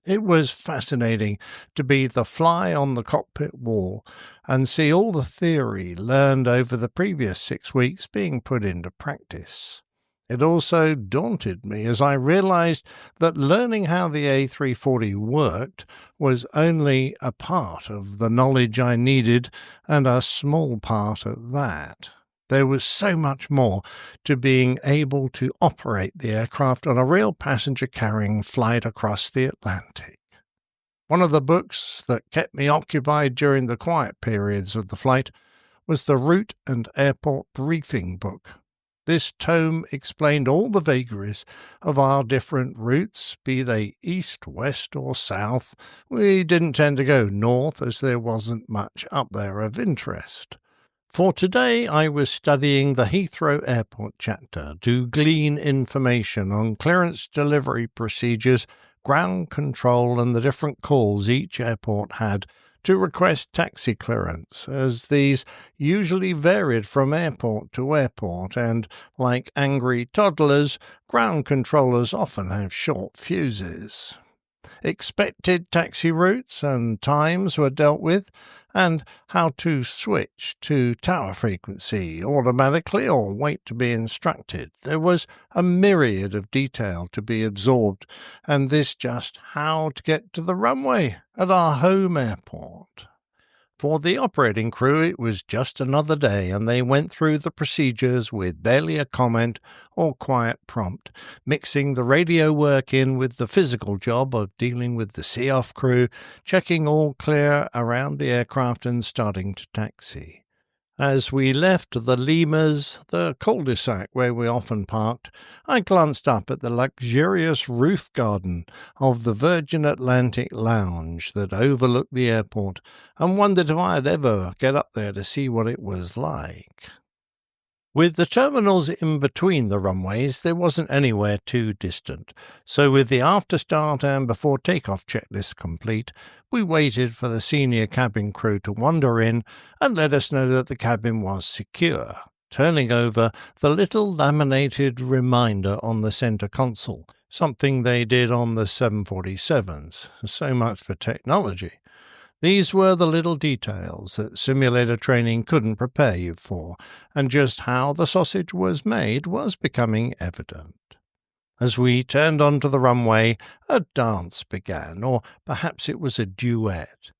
It was fascinating to be the fly on the cockpit wall and see all the theory learned over the previous 6 weeks being put into practice. It also daunted me as I realized that learning how the A340 worked was only a part of the knowledge I needed, and a small part at that. There was so much more to being able to operate the aircraft on a real passenger-carrying flight across the Atlantic. One of the books that kept me occupied during the quiet periods of the flight was the Route and Airport Briefing book. This tome explained all the vagaries of our different routes, be they east, west, or south. We didn't tend to go north, as there wasn't much up there of interest. For today I was studying the Heathrow Airport chapter to glean information on clearance delivery procedures, ground control, and the different calls each airport had to request taxi clearance, as these usually varied from airport to airport, and, like angry toddlers, ground controllers often have short fuses. Expected taxi routes and times were dealt with, and how to switch to tower frequency automatically or wait to be instructed. There was a myriad of detail to be absorbed, and this just how to get to the runway at our home airport. For the operating crew, it was just another day, and they went through the procedures with barely a comment or quiet prompt, mixing the radio work in with the physical job of dealing with the see-off crew, checking all clear around the aircraft and starting to taxi. As we left the Lemurs, the cul-de-sac where we often parked, I glanced up at the luxurious roof garden of the Virgin Atlantic Lounge that overlooked the airport and wondered if I'd ever get up there to see what it was like. With the terminals in between the runways, there wasn't anywhere too distant, so with the after-start and before takeoff checklist complete, we waited for the senior cabin crew to wander in and let us know that the cabin was secure, turning over the little laminated reminder on the center console, something they did on the 747s. So much for technology. These were the little details that simulator training couldn't prepare you for, and just how the sausage was made was becoming evident. As we turned onto the runway, a dance began, or perhaps it was a duet.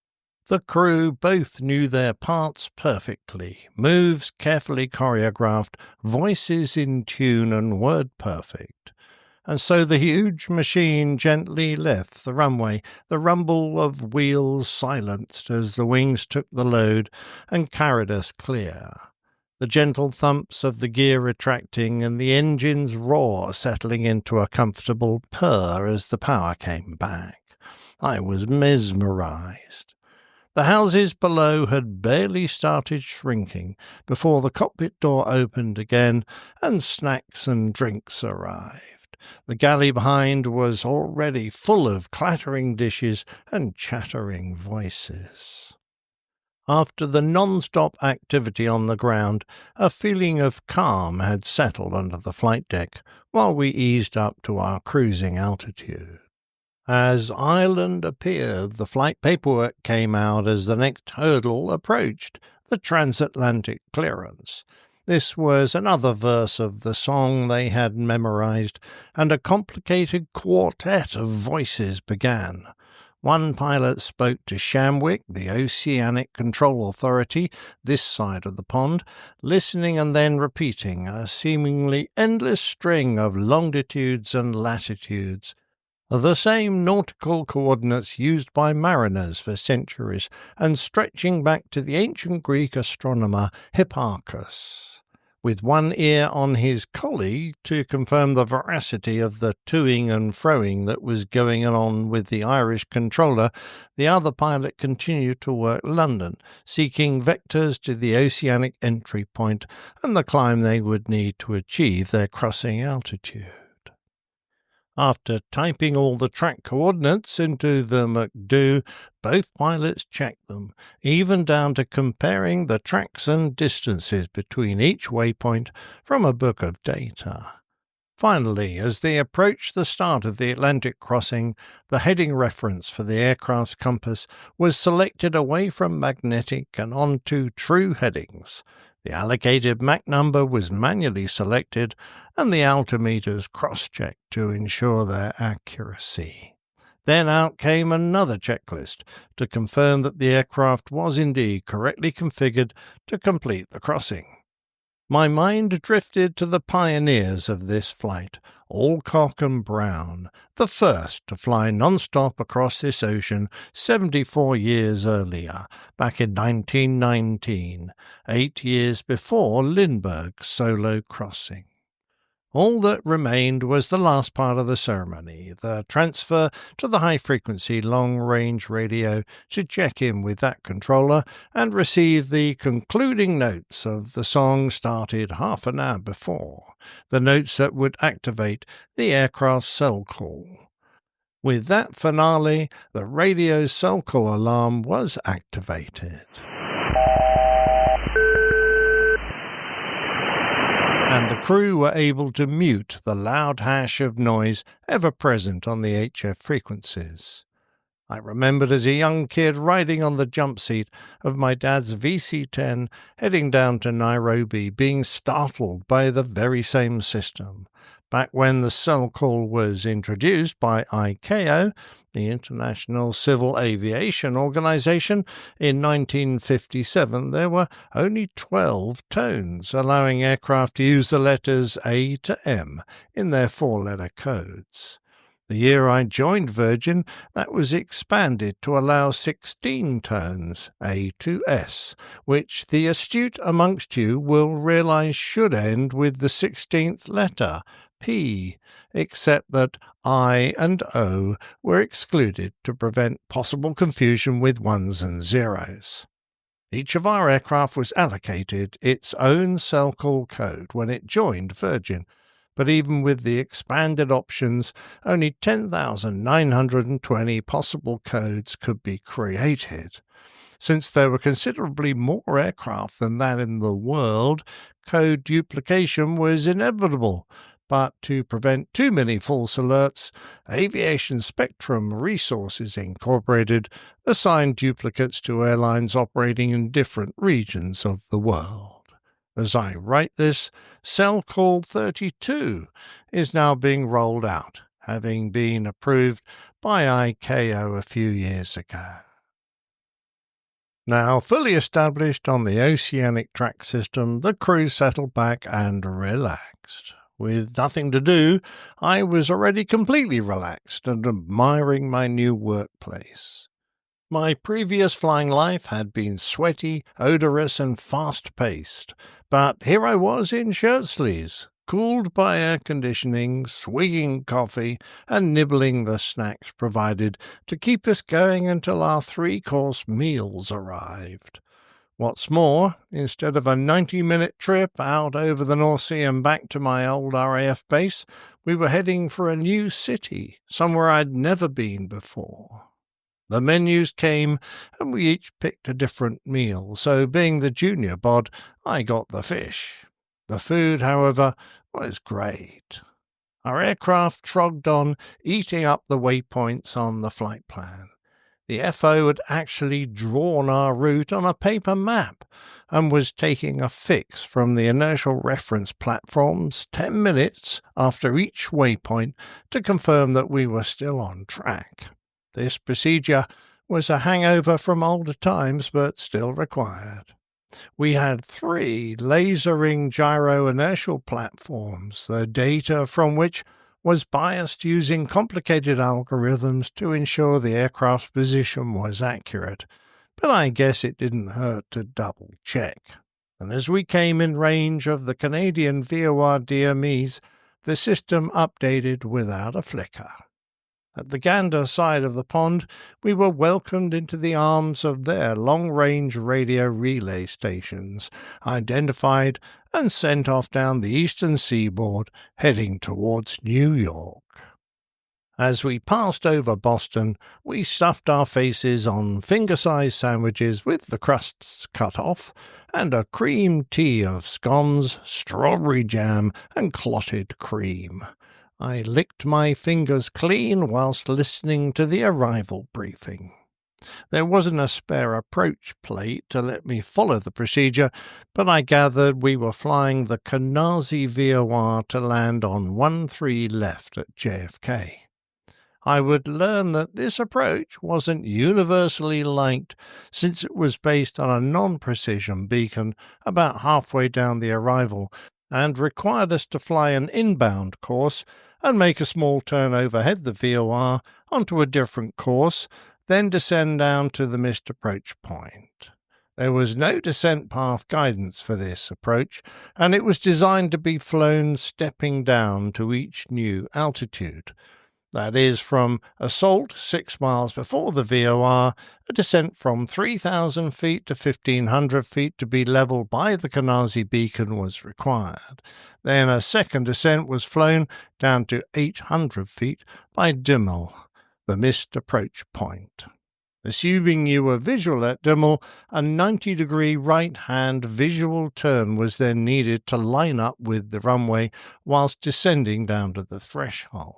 The crew both knew their parts perfectly, moves carefully choreographed, voices in tune and word perfect. And so the huge machine gently left the runway, the rumble of wheels silenced as the wings took the load and carried us clear. the gentle thumps of the gear retracting and the engine's roar settling into a comfortable purr as the power came back. I was mesmerized. The houses below had barely started shrinking before the cockpit door opened again and snacks and drinks arrived. The galley behind was already full of clattering dishes and chattering voices. After the non-stop activity on the ground, a feeling of calm had settled under the flight deck while we eased up to our cruising altitude. As Ireland appeared, the flight paperwork came out as the next hurdle approached, the transatlantic clearance. This was another verse of the song they had memorized, and a complicated quartet of voices began. One pilot spoke to Shamwick, the Oceanic Control Authority, this side of the pond, listening and then repeating a seemingly endless string of longitudes and latitudes, the same nautical coordinates used by mariners for centuries and stretching back to the ancient Greek astronomer Hipparchus. With one ear on his colleague to confirm the veracity of the toing and froing that was going on with the Irish controller, the other pilot continued to work London, seeking vectors to the oceanic entry point and the climb they would need to achieve their crossing altitude. After typing all the track coordinates into the McDo, both pilots checked them, even down to comparing the tracks and distances between each waypoint from a book of data. Finally, as they approached the start of the Atlantic crossing, the heading reference for the aircraft's compass was selected away from magnetic and onto true headings. The allocated Mach number was manually selected, and the altimeters cross-checked to ensure their accuracy. Then out came another checklist to confirm that the aircraft was indeed correctly configured to complete the crossing. My mind drifted to the pioneers of this flight, Alcock and Brown, the first to fly non-stop across this ocean 74 years earlier, back in 1919, 8 years before Lindbergh's solo crossing. All that remained was the last part of the ceremony, the transfer to the high-frequency long-range radio to check in with that controller and receive the concluding notes of the song started half an hour before, the notes that would activate the aircraft's cell call. With that finale, the radio's cell call alarm was activated. And the crew were able to mute the loud hash of noise ever present on the HF frequencies. I remembered as a young kid riding on the jump seat of my dad's VC-10 heading down to Nairobi, being startled by the very same system. Back when the cell call was introduced by ICAO, the International Civil Aviation Organization, in 1957, there were only 12 tones, allowing aircraft to use the letters A to M in their 4-letter codes. The year I joined Virgin, that was expanded to allow 16 tones, A to S, which the astute amongst you will realize should end with the 16th letter, P, except that I and O were excluded to prevent possible confusion with ones and zeros. Each of our aircraft was allocated its own cell call code when it joined Virgin, but even with the expanded options, only 10,920 possible codes could be created. Since there were considerably more aircraft than that in the world, code duplication was inevitable. But to prevent too many false alerts, Aviation Spectrum Resources Incorporated assigned duplicates to airlines operating in different regions of the world. As I write this, Cell Call 32 is now being rolled out, having been approved by ICAO a few years ago. Now fully established on the oceanic track system, the crew settled back and relaxed. With nothing to do, I was already completely relaxed and admiring my new workplace. My previous flying life had been sweaty, odorous, and fast-paced, but here I was in shirt sleeves, cooled by air conditioning, swigging coffee, and nibbling the snacks provided to keep us going until our 3-course meals arrived. What's more, instead of a 90-minute trip out over the North Sea and back to my old RAF base, we were heading for a new city, somewhere I'd never been before. The menus came, and we each picked a different meal, so being the junior bod, I got the fish. The food, however, was great. Our aircraft trogged on, eating up the waypoints on the flight plan. The FO had actually drawn our route on a paper map and was taking a fix from the inertial reference platforms 10 minutes after each waypoint to confirm that we were still on track. This procedure was a hangover from older times, but still required. We had 3 lasering gyro inertial platforms, the data from which was biased using complicated algorithms to ensure the aircraft's position was accurate, but I guess it didn't hurt to double-check. And as we came in range of the Canadian VOR DMEs, the system updated without a flicker. At the Gander side of the pond, we were welcomed into the arms of their long-range radio relay stations, identified and sent off down the eastern seaboard, heading towards New York. As we passed over Boston, we stuffed our faces on finger-sized sandwiches with the crusts cut off, and a cream tea of scones, strawberry jam, and clotted cream. I licked my fingers clean whilst listening to the arrival briefing. There wasn't a spare approach plate to let me follow the procedure, but I gathered we were flying the Canarsie VOR to land on 13 left at JFK. I would learn that this approach wasn't universally liked, since it was based on a non-precision beacon about halfway down the arrival and required us to fly an inbound course and make a small turn overhead the VOR onto a different course, then descend down to the missed approach point. There was no descent path guidance for this approach, and it was designed to be flown stepping down to each new altitude. That is, from assault 6 miles before the VOR, a descent from 3,000 feet to 1,500 feet to be leveled by the Canarsie beacon was required. Then a second descent was flown down to 800 feet by Dimmel, the missed approach point. Assuming you were visual at Dimmel, a 90-degree right-hand visual turn was then needed to line up with the runway whilst descending down to the threshold.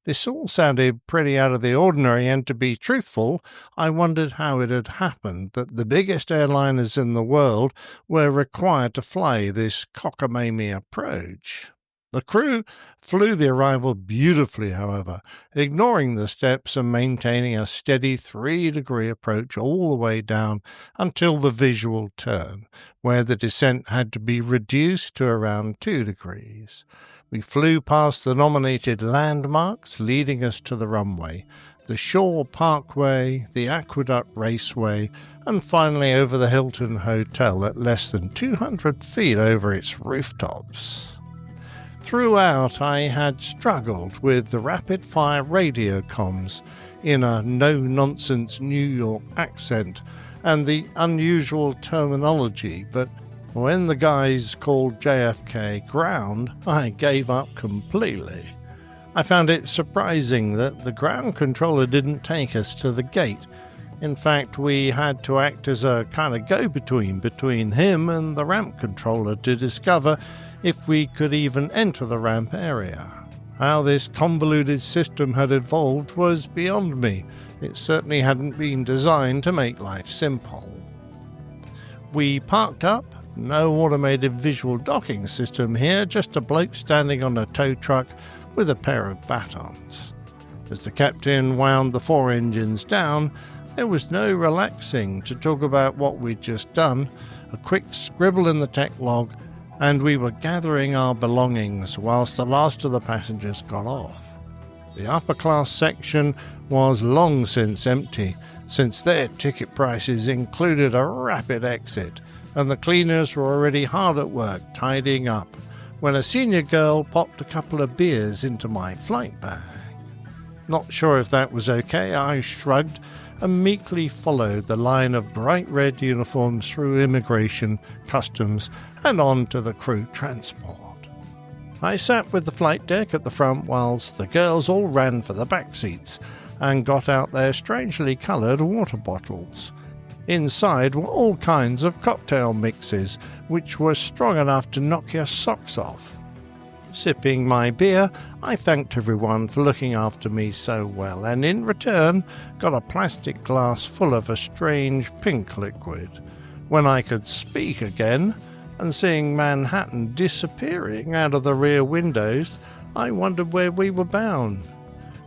This all sounded pretty out of the ordinary, and to be truthful, I wondered how it had happened that the biggest airliners in the world were required to fly this cockamamie approach. The crew flew the arrival beautifully, however, ignoring the steps and maintaining a steady 3-degree approach all the way down until the visual turn, where the descent had to be reduced to around 2 degrees. We flew past the nominated landmarks leading us to the runway, the Shore Parkway, the Aqueduct Raceway, and finally over the Hilton Hotel at less than 200 feet over its rooftops. Throughout, I had struggled with the rapid-fire radio comms in a no-nonsense New York accent and the unusual terminology, but when the guys called JFK ground, I gave up completely. I found it surprising that the ground controller didn't take us to the gate. In fact, we had to act as a kind of go-between between him and the ramp controller to discover if we could even enter the ramp area. How this convoluted system had evolved was beyond me. It certainly hadn't been designed to make life simple. We parked up. No automated visual docking system here, just a bloke standing on a tow truck with a pair of batons. As the captain wound the 4 engines down, there was no relaxing to talk about what we'd just done, a quick scribble in the tech log, and we were gathering our belongings whilst the last of the passengers got off. The upper class section was long since empty, since their ticket prices included a rapid exit, and the cleaners were already hard at work tidying up when a senior girl popped a couple of beers into my flight bag. Not sure if that was okay, I shrugged and meekly followed the line of bright red uniforms through immigration, customs, and on to the crew transport. I sat with the flight deck at the front whilst the girls all ran for the back seats and got out their strangely coloured water bottles. Inside were all kinds of cocktail mixes, which were strong enough to knock your socks off. Sipping my beer, I thanked everyone for looking after me so well, and in return got a plastic glass full of a strange pink liquid. When I could speak again, and seeing Manhattan disappearing out of the rear windows, I wondered where we were bound.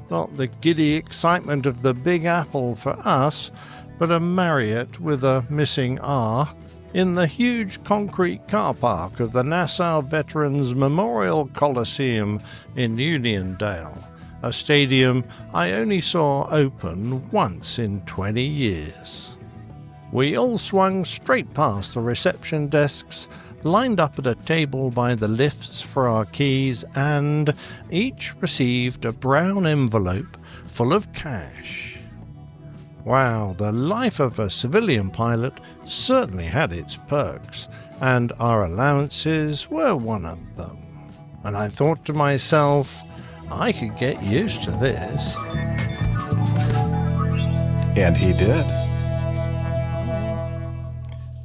Not the giddy excitement of the Big Apple for us, but a Marriott with a missing R in the huge concrete car park of the Nassau Veterans Memorial Coliseum in Uniondale, a stadium I only saw open once in 20 years. We all swung straight past the reception desks, lined up at a table by the lifts for our keys, and each received a brown envelope full of cash. Wow, the life of a civilian pilot certainly had its perks, and our allowances were one of them. And I thought to myself, I could get used to this.
And he did.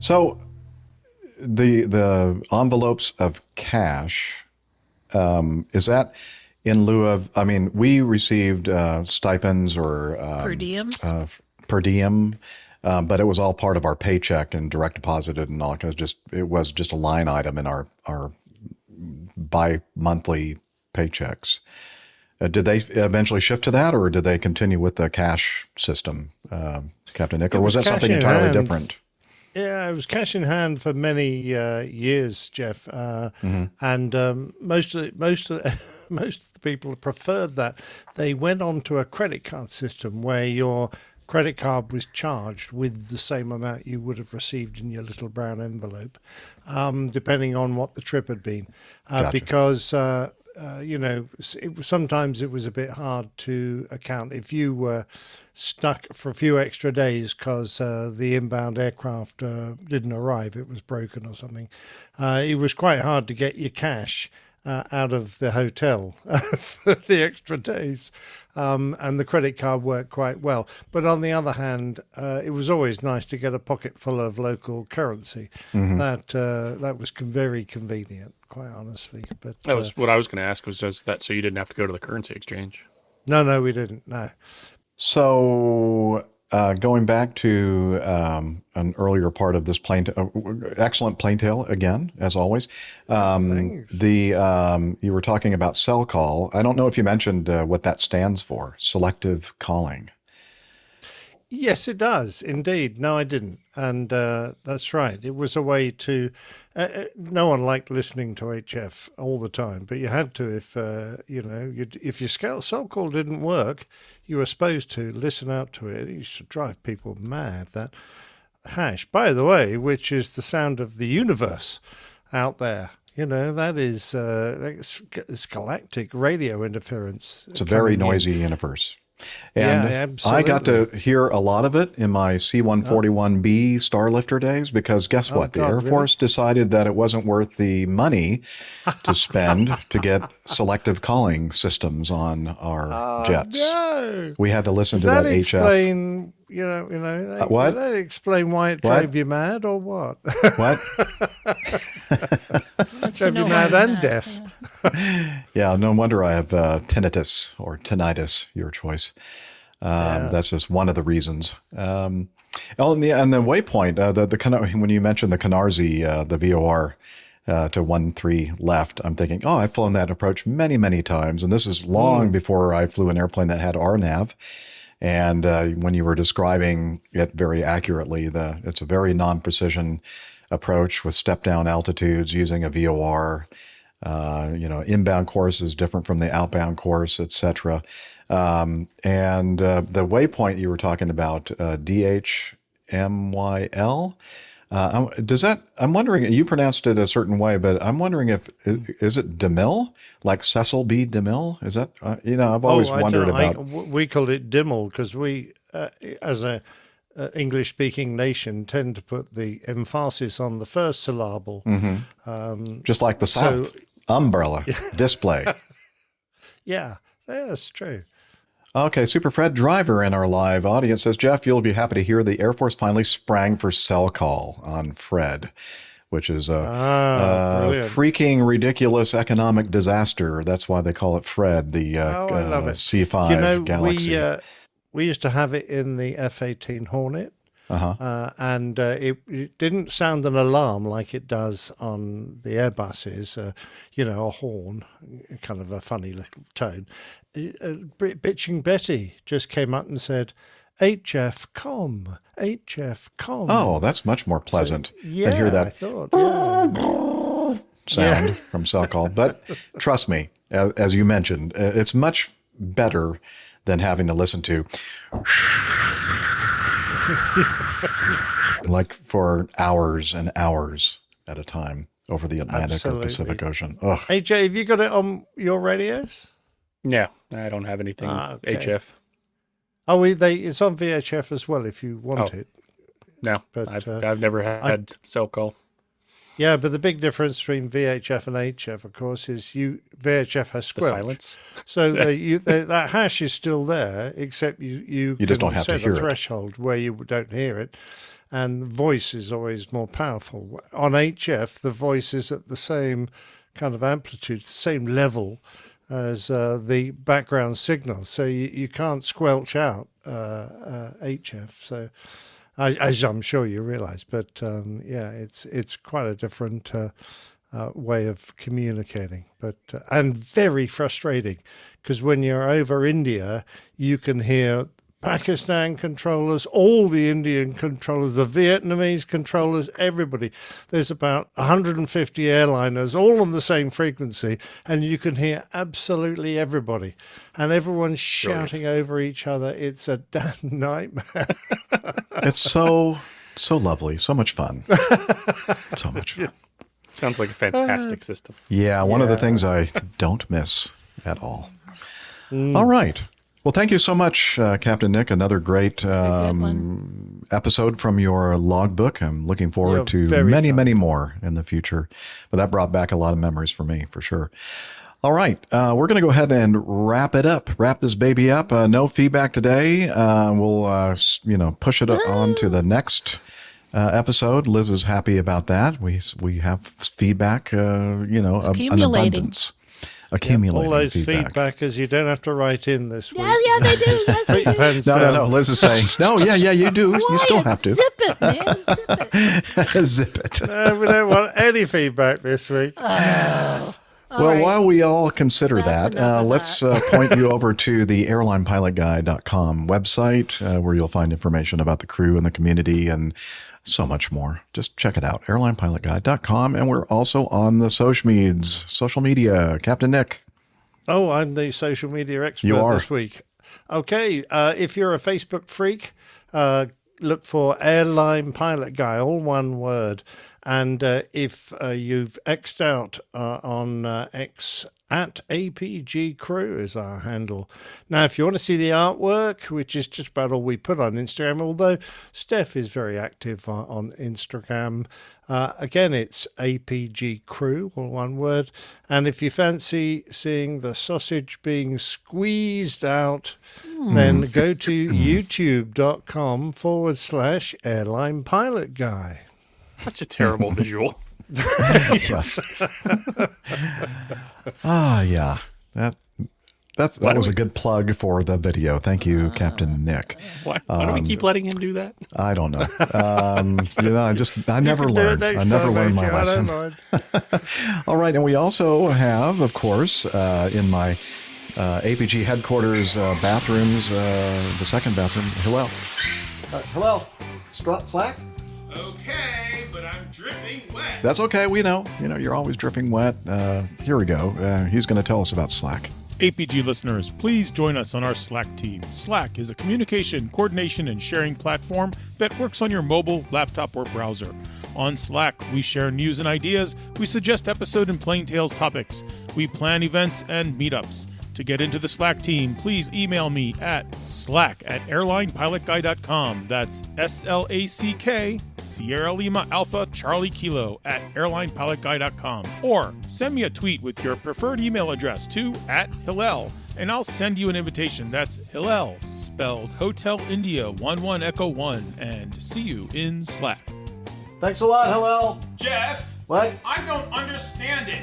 So the envelopes of cash, is that in lieu of, I mean, we received stipends or
Per diems?
Per diem, but it was all part of our paycheck and direct deposited and all. It was just a line item in our bi-monthly paychecks. Did they eventually shift to that, or did they continue with the cash system, Captain Nick, or was that something entirely different?
Yeah, it was cash in hand for many years, Jeff, and most of the people preferred that. They went on to a credit card system where your credit card was charged with the same amount you would have received in your little brown envelope, depending on what the trip had been,
Gotcha.
because. Sometimes it was a bit hard to account if you were stuck for a few extra days because the inbound aircraft didn't arrive, it was broken or something. It was quite hard to get your cash out of the hotel for the extra days, and the credit card worked quite well. But on the other hand, it was always nice to get a pocket full of local currency. That was very convenient, quite honestly. But
that was what I was going to ask, was just that so you didn't have to go to the currency exchange?
No, we didn't. No.
So going back to an earlier part of this excellent plane tale again, as always. You were talking about cell call. I don't know if you mentioned what that stands for. Selective calling.
Yes, it does indeed. No, I didn't, and that's right. It was a way to. No one liked listening to HF all the time, but you had to if if your cell call didn't work, you were supposed to listen out to it. It used to drive people mad. That hash, by the way, which is the sound of the universe out there. That is it's galactic radio interference.
It's a very noisy universe.
And
yeah, I got to hear a lot of it in my C-141B Starlifter days because guess what? The Air Force decided that it wasn't worth the money to spend to get selective calling systems on our jets.
No.
We had to listen to that
explain,
HF. What?
Does that explain why it drove you mad or what?
What?
Drove you mad and deaf.
Yeah, no wonder I have tinnitus or tinnitus, your choice. That's just one of the reasons. And the waypoint, when you mentioned the Canarsie, the VOR to 1-3 left, I'm thinking, I've flown that approach many, many times. And this is long before I flew an airplane that had RNAV. And when you were describing it very accurately, it's a very non-precision approach with step-down altitudes using a VOR. Inbound course is different from the outbound course, etc. And the waypoint you were talking about, DHMYL, I'm wondering, you pronounced it a certain way, but I'm wondering is it DeMille, like Cecil B. DeMille? Is that, I've always wondered about.
We called it Dimmel because we, as a English-speaking nation, tend to put the emphasis on the first syllable.
Mm-hmm. Just like the South. Umbrella display.
Yeah, that's true.
Okay, Super Fred Driver in our live audience says, Jeff, you'll be happy to hear the Air Force finally sprang for cell call on Fred, which is a freaking ridiculous economic disaster. That's why they call it Fred, the C5 Galaxy.
We used to have it in the F-18 Hornet. And it didn't sound an alarm like it does on the Airbuses, a horn, kind of a funny little tone. Bitching Betty just came up and said, HFCOM.
Oh, that's much more pleasant than hear that sound from cell call. But trust me, as you mentioned, it's much better than having to listen to like for hours and hours at a time over the Atlantic or Pacific Ocean. Ugh.
AJ, have you got it on your radios?
Yeah, I don't have anything HF.
Oh, it's on VHF as well if you want it.
No, but I've never had cell call.
Yeah, but the big difference between VHF and HF, of course, is VHF has squelch.
The silence.
So that hash is still there, except you
just don't have to hear
a threshold where you don't hear it, and the voice is always more powerful. On HF, the voice is at the same kind of amplitude, same level as the background signal, so you can't squelch out HF. So. As I'm sure you realize, but it's quite a different way of communicating, and very frustrating because when you're over India, you can hear Pakistan controllers, all the Indian controllers, the Vietnamese controllers, everybody. There's about 150 airliners all on the same frequency, and you can hear absolutely everybody. And everyone's shouting over each other. It's a damn nightmare.
It's so lovely. So much fun. So much fun.
Sounds like a fantastic system.
Yeah, one of the things I don't miss at all. All right. Well, thank you so much, Captain Nick. Another great episode from your logbook. I'm looking forward to many more in the future. But that brought back a lot of memories for me, for sure. All right. We're going to go ahead and wrap this baby up. No feedback today. We'll, push it on to the next episode. Liz is happy about that. We have feedback, an abundance. Accumulating
all those
feedback.
You don't have to write in this week.
Yeah, they do. Yes, they do.
No. Liz is saying, you do. You still have to.
Zip it, man. Zip it.
Zip it.
No, we don't want any feedback this week.
Well, while we all consider that, let's point you over to the airlinepilotguy.com website where you'll find information about the crew and the community and so much more. Just check it out, airlinepilotguy.com. And we're also on the social media. Captain Nick.
Oh, I'm the social media expert this week. Okay, if you're a Facebook freak, look for Airline Pilot Guy, all one word. And if you've X'd out on X, at APG Crew is our handle. Now, if you want to see the artwork, which is just about all we put on Instagram, although Steph is very active on Instagram, again, it's APG Crew, all one word. And if you fancy seeing the sausage being squeezed out, then go to youtube.com/Airline Pilot Guy.
Such a terrible visual.
Yes. Yeah. That was a good plug for the video. Thank you, Captain Nick.
Why do we keep letting him do that?
I don't know. I never learned. I never learned my lesson. All right, and we also have, of course, in my APG headquarters bathrooms, the second bathroom. Hello.
Hello. Strut slack.
Okay, but I'm
dripping wet.
That's okay. We know. You're always dripping wet. Here we go. He's going to tell us about Slack.
APG listeners, please join us on our Slack team. Slack is a communication, coordination, and sharing platform that works on your mobile, laptop, or browser. On Slack, we share news and ideas, we suggest episode and Plain Tales topics, we plan events and meetups. To get into the Slack team, please email me at slack@airlinepilotguy.com. That's SLACK, Sierra Lima Alpha Charlie Kilo @airlinepilotguy.com. Or send me a tweet with your preferred email address to @Hillel, and I'll send you an invitation. That's Hillel, spelled Hotel India 11 Echo 1, and see you in Slack.
Thanks a lot, Hillel.
Jeff,
What?
I don't understand it.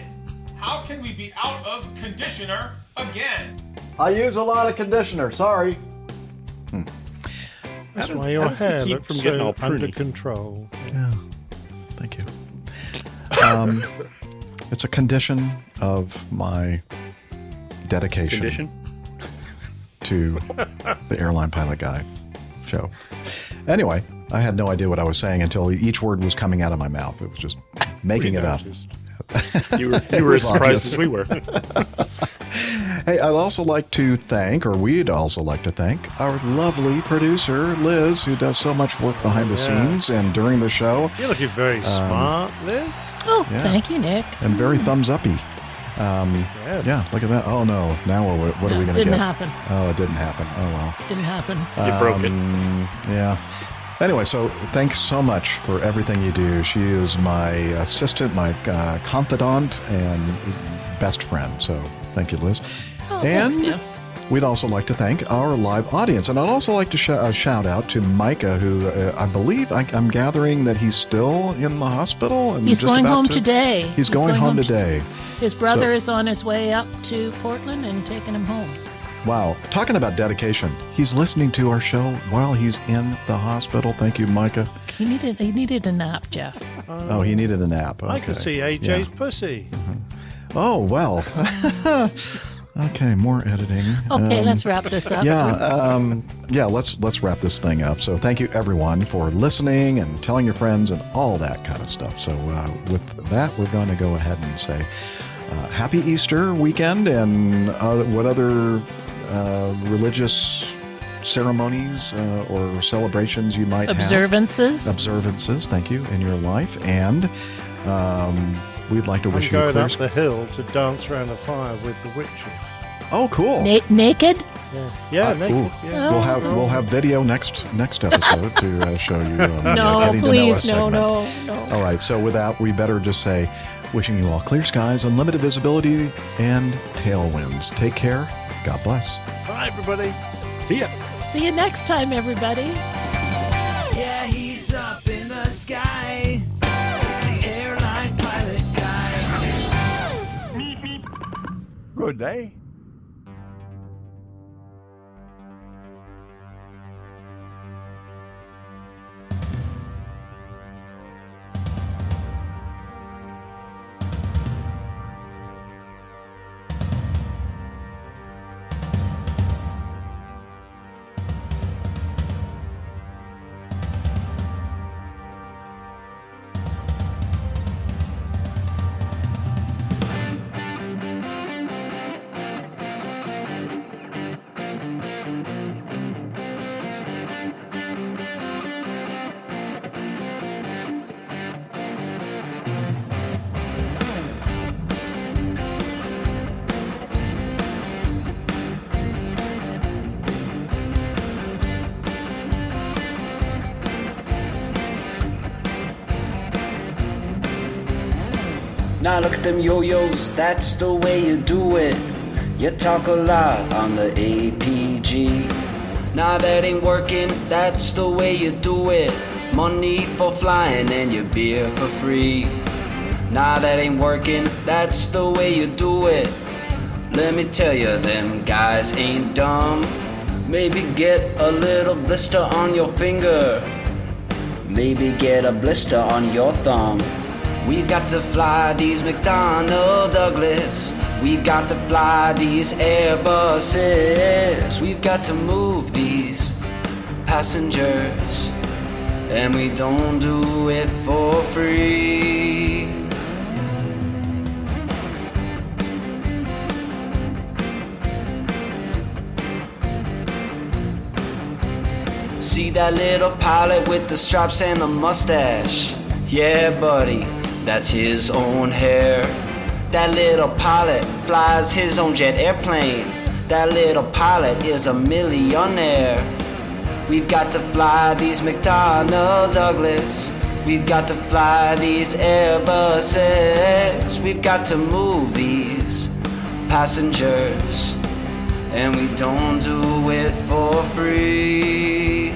How can we be out of conditioner again?
I use a lot of conditioner. Sorry.
That's
How
why
does-
your
how does the
hair
keep
looks
from getting
so
all
under
pruny?
control.
Yeah. Thank you. It's a condition of my dedication
Condition?
to the Airline Pilot Guy show. Anyway, I had no idea what I was saying until each word was coming out of my mouth. It was just making it up.
You were as surprised as we were.
Hey, I'd also like to thank, or we'd also like to thank, our lovely producer, Liz, who does so much work behind the scenes and during the show.
You're looking very smart, Liz.
Oh,
Yeah.
thank you, Nick.
And very thumbs uppy.
Yes.
Yeah, look at that. Oh, no. Now what are we going to get?
Didn't happen.
Oh, it didn't happen. Oh, well.
Didn't happen.
You broke it.
Yeah. Anyway, so thanks so much for everything you do. She is my assistant, my confidant, and best friend. So thank you, Liz.
Oh,
and
thanks, Jeff.
we'd also like to thank our live audience. And I'd also like to shout out to Micah, who I believe I'm gathering that he's still in the hospital. And
He's
just
going
about
home
to-
today.
He's going home today.
His brother
So-
is on his way up to Portland and taking him home.
Wow. Talking about dedication. He's listening to our show while he's in the hospital. Thank you, Micah.
He needed a nap, Jeff.
Oh, he needed a nap.
I can
Okay.
see AJ's
Yeah.
pussy.
Oh, well. Okay, more editing.
Okay, let's wrap this up.
Let's wrap this thing up. So thank you, everyone, for listening and telling your friends and all that kind of stuff. So with that, we're going to go ahead and say happy Easter weekend, and what other religious ceremonies or celebrations you might
Observances.
have. Observances, thank you, in your life. And we'd like to wish
I'm
you a
going
clear
up the hill to dance around the fire with the witches.
Oh, cool.
Naked?
Yeah,
Ooh.
naked. Yeah.
We'll have video next episode to show you.
No,
Getting to Know
please,
Us
no,
segment.
no.
All right, so with that, we better just say, wishing you all clear skies, unlimited visibility, and tailwinds. Take care. God bless.
Bye, everybody.
See ya.
See you next time, everybody.
Yeah, he's up in the sky. It's the airline pilot guy.
Good day.
Now look at them yo-yos, that's the way you do it. You talk a lot on the APG. Now that ain't working, that's the way you do it. Money for flying and your beer for free. Now that ain't working, that's the way you do it. Let me tell you, them guys ain't dumb. Maybe get a little blister on your finger. Maybe get a blister on your thumb. We've got to fly these McDonnell Douglas. We've got to fly these Airbuses. We've got to move these passengers. and we don't do it for free. See that little pilot with the stripes and the mustache? Yeah, buddy, that's his own hair. That little pilot flies his own jet airplane. That little pilot is a millionaire. We've got to fly these McDonnell Douglas. We've got to fly these Airbuses. We've got to move these passengers, and we don't do it for free.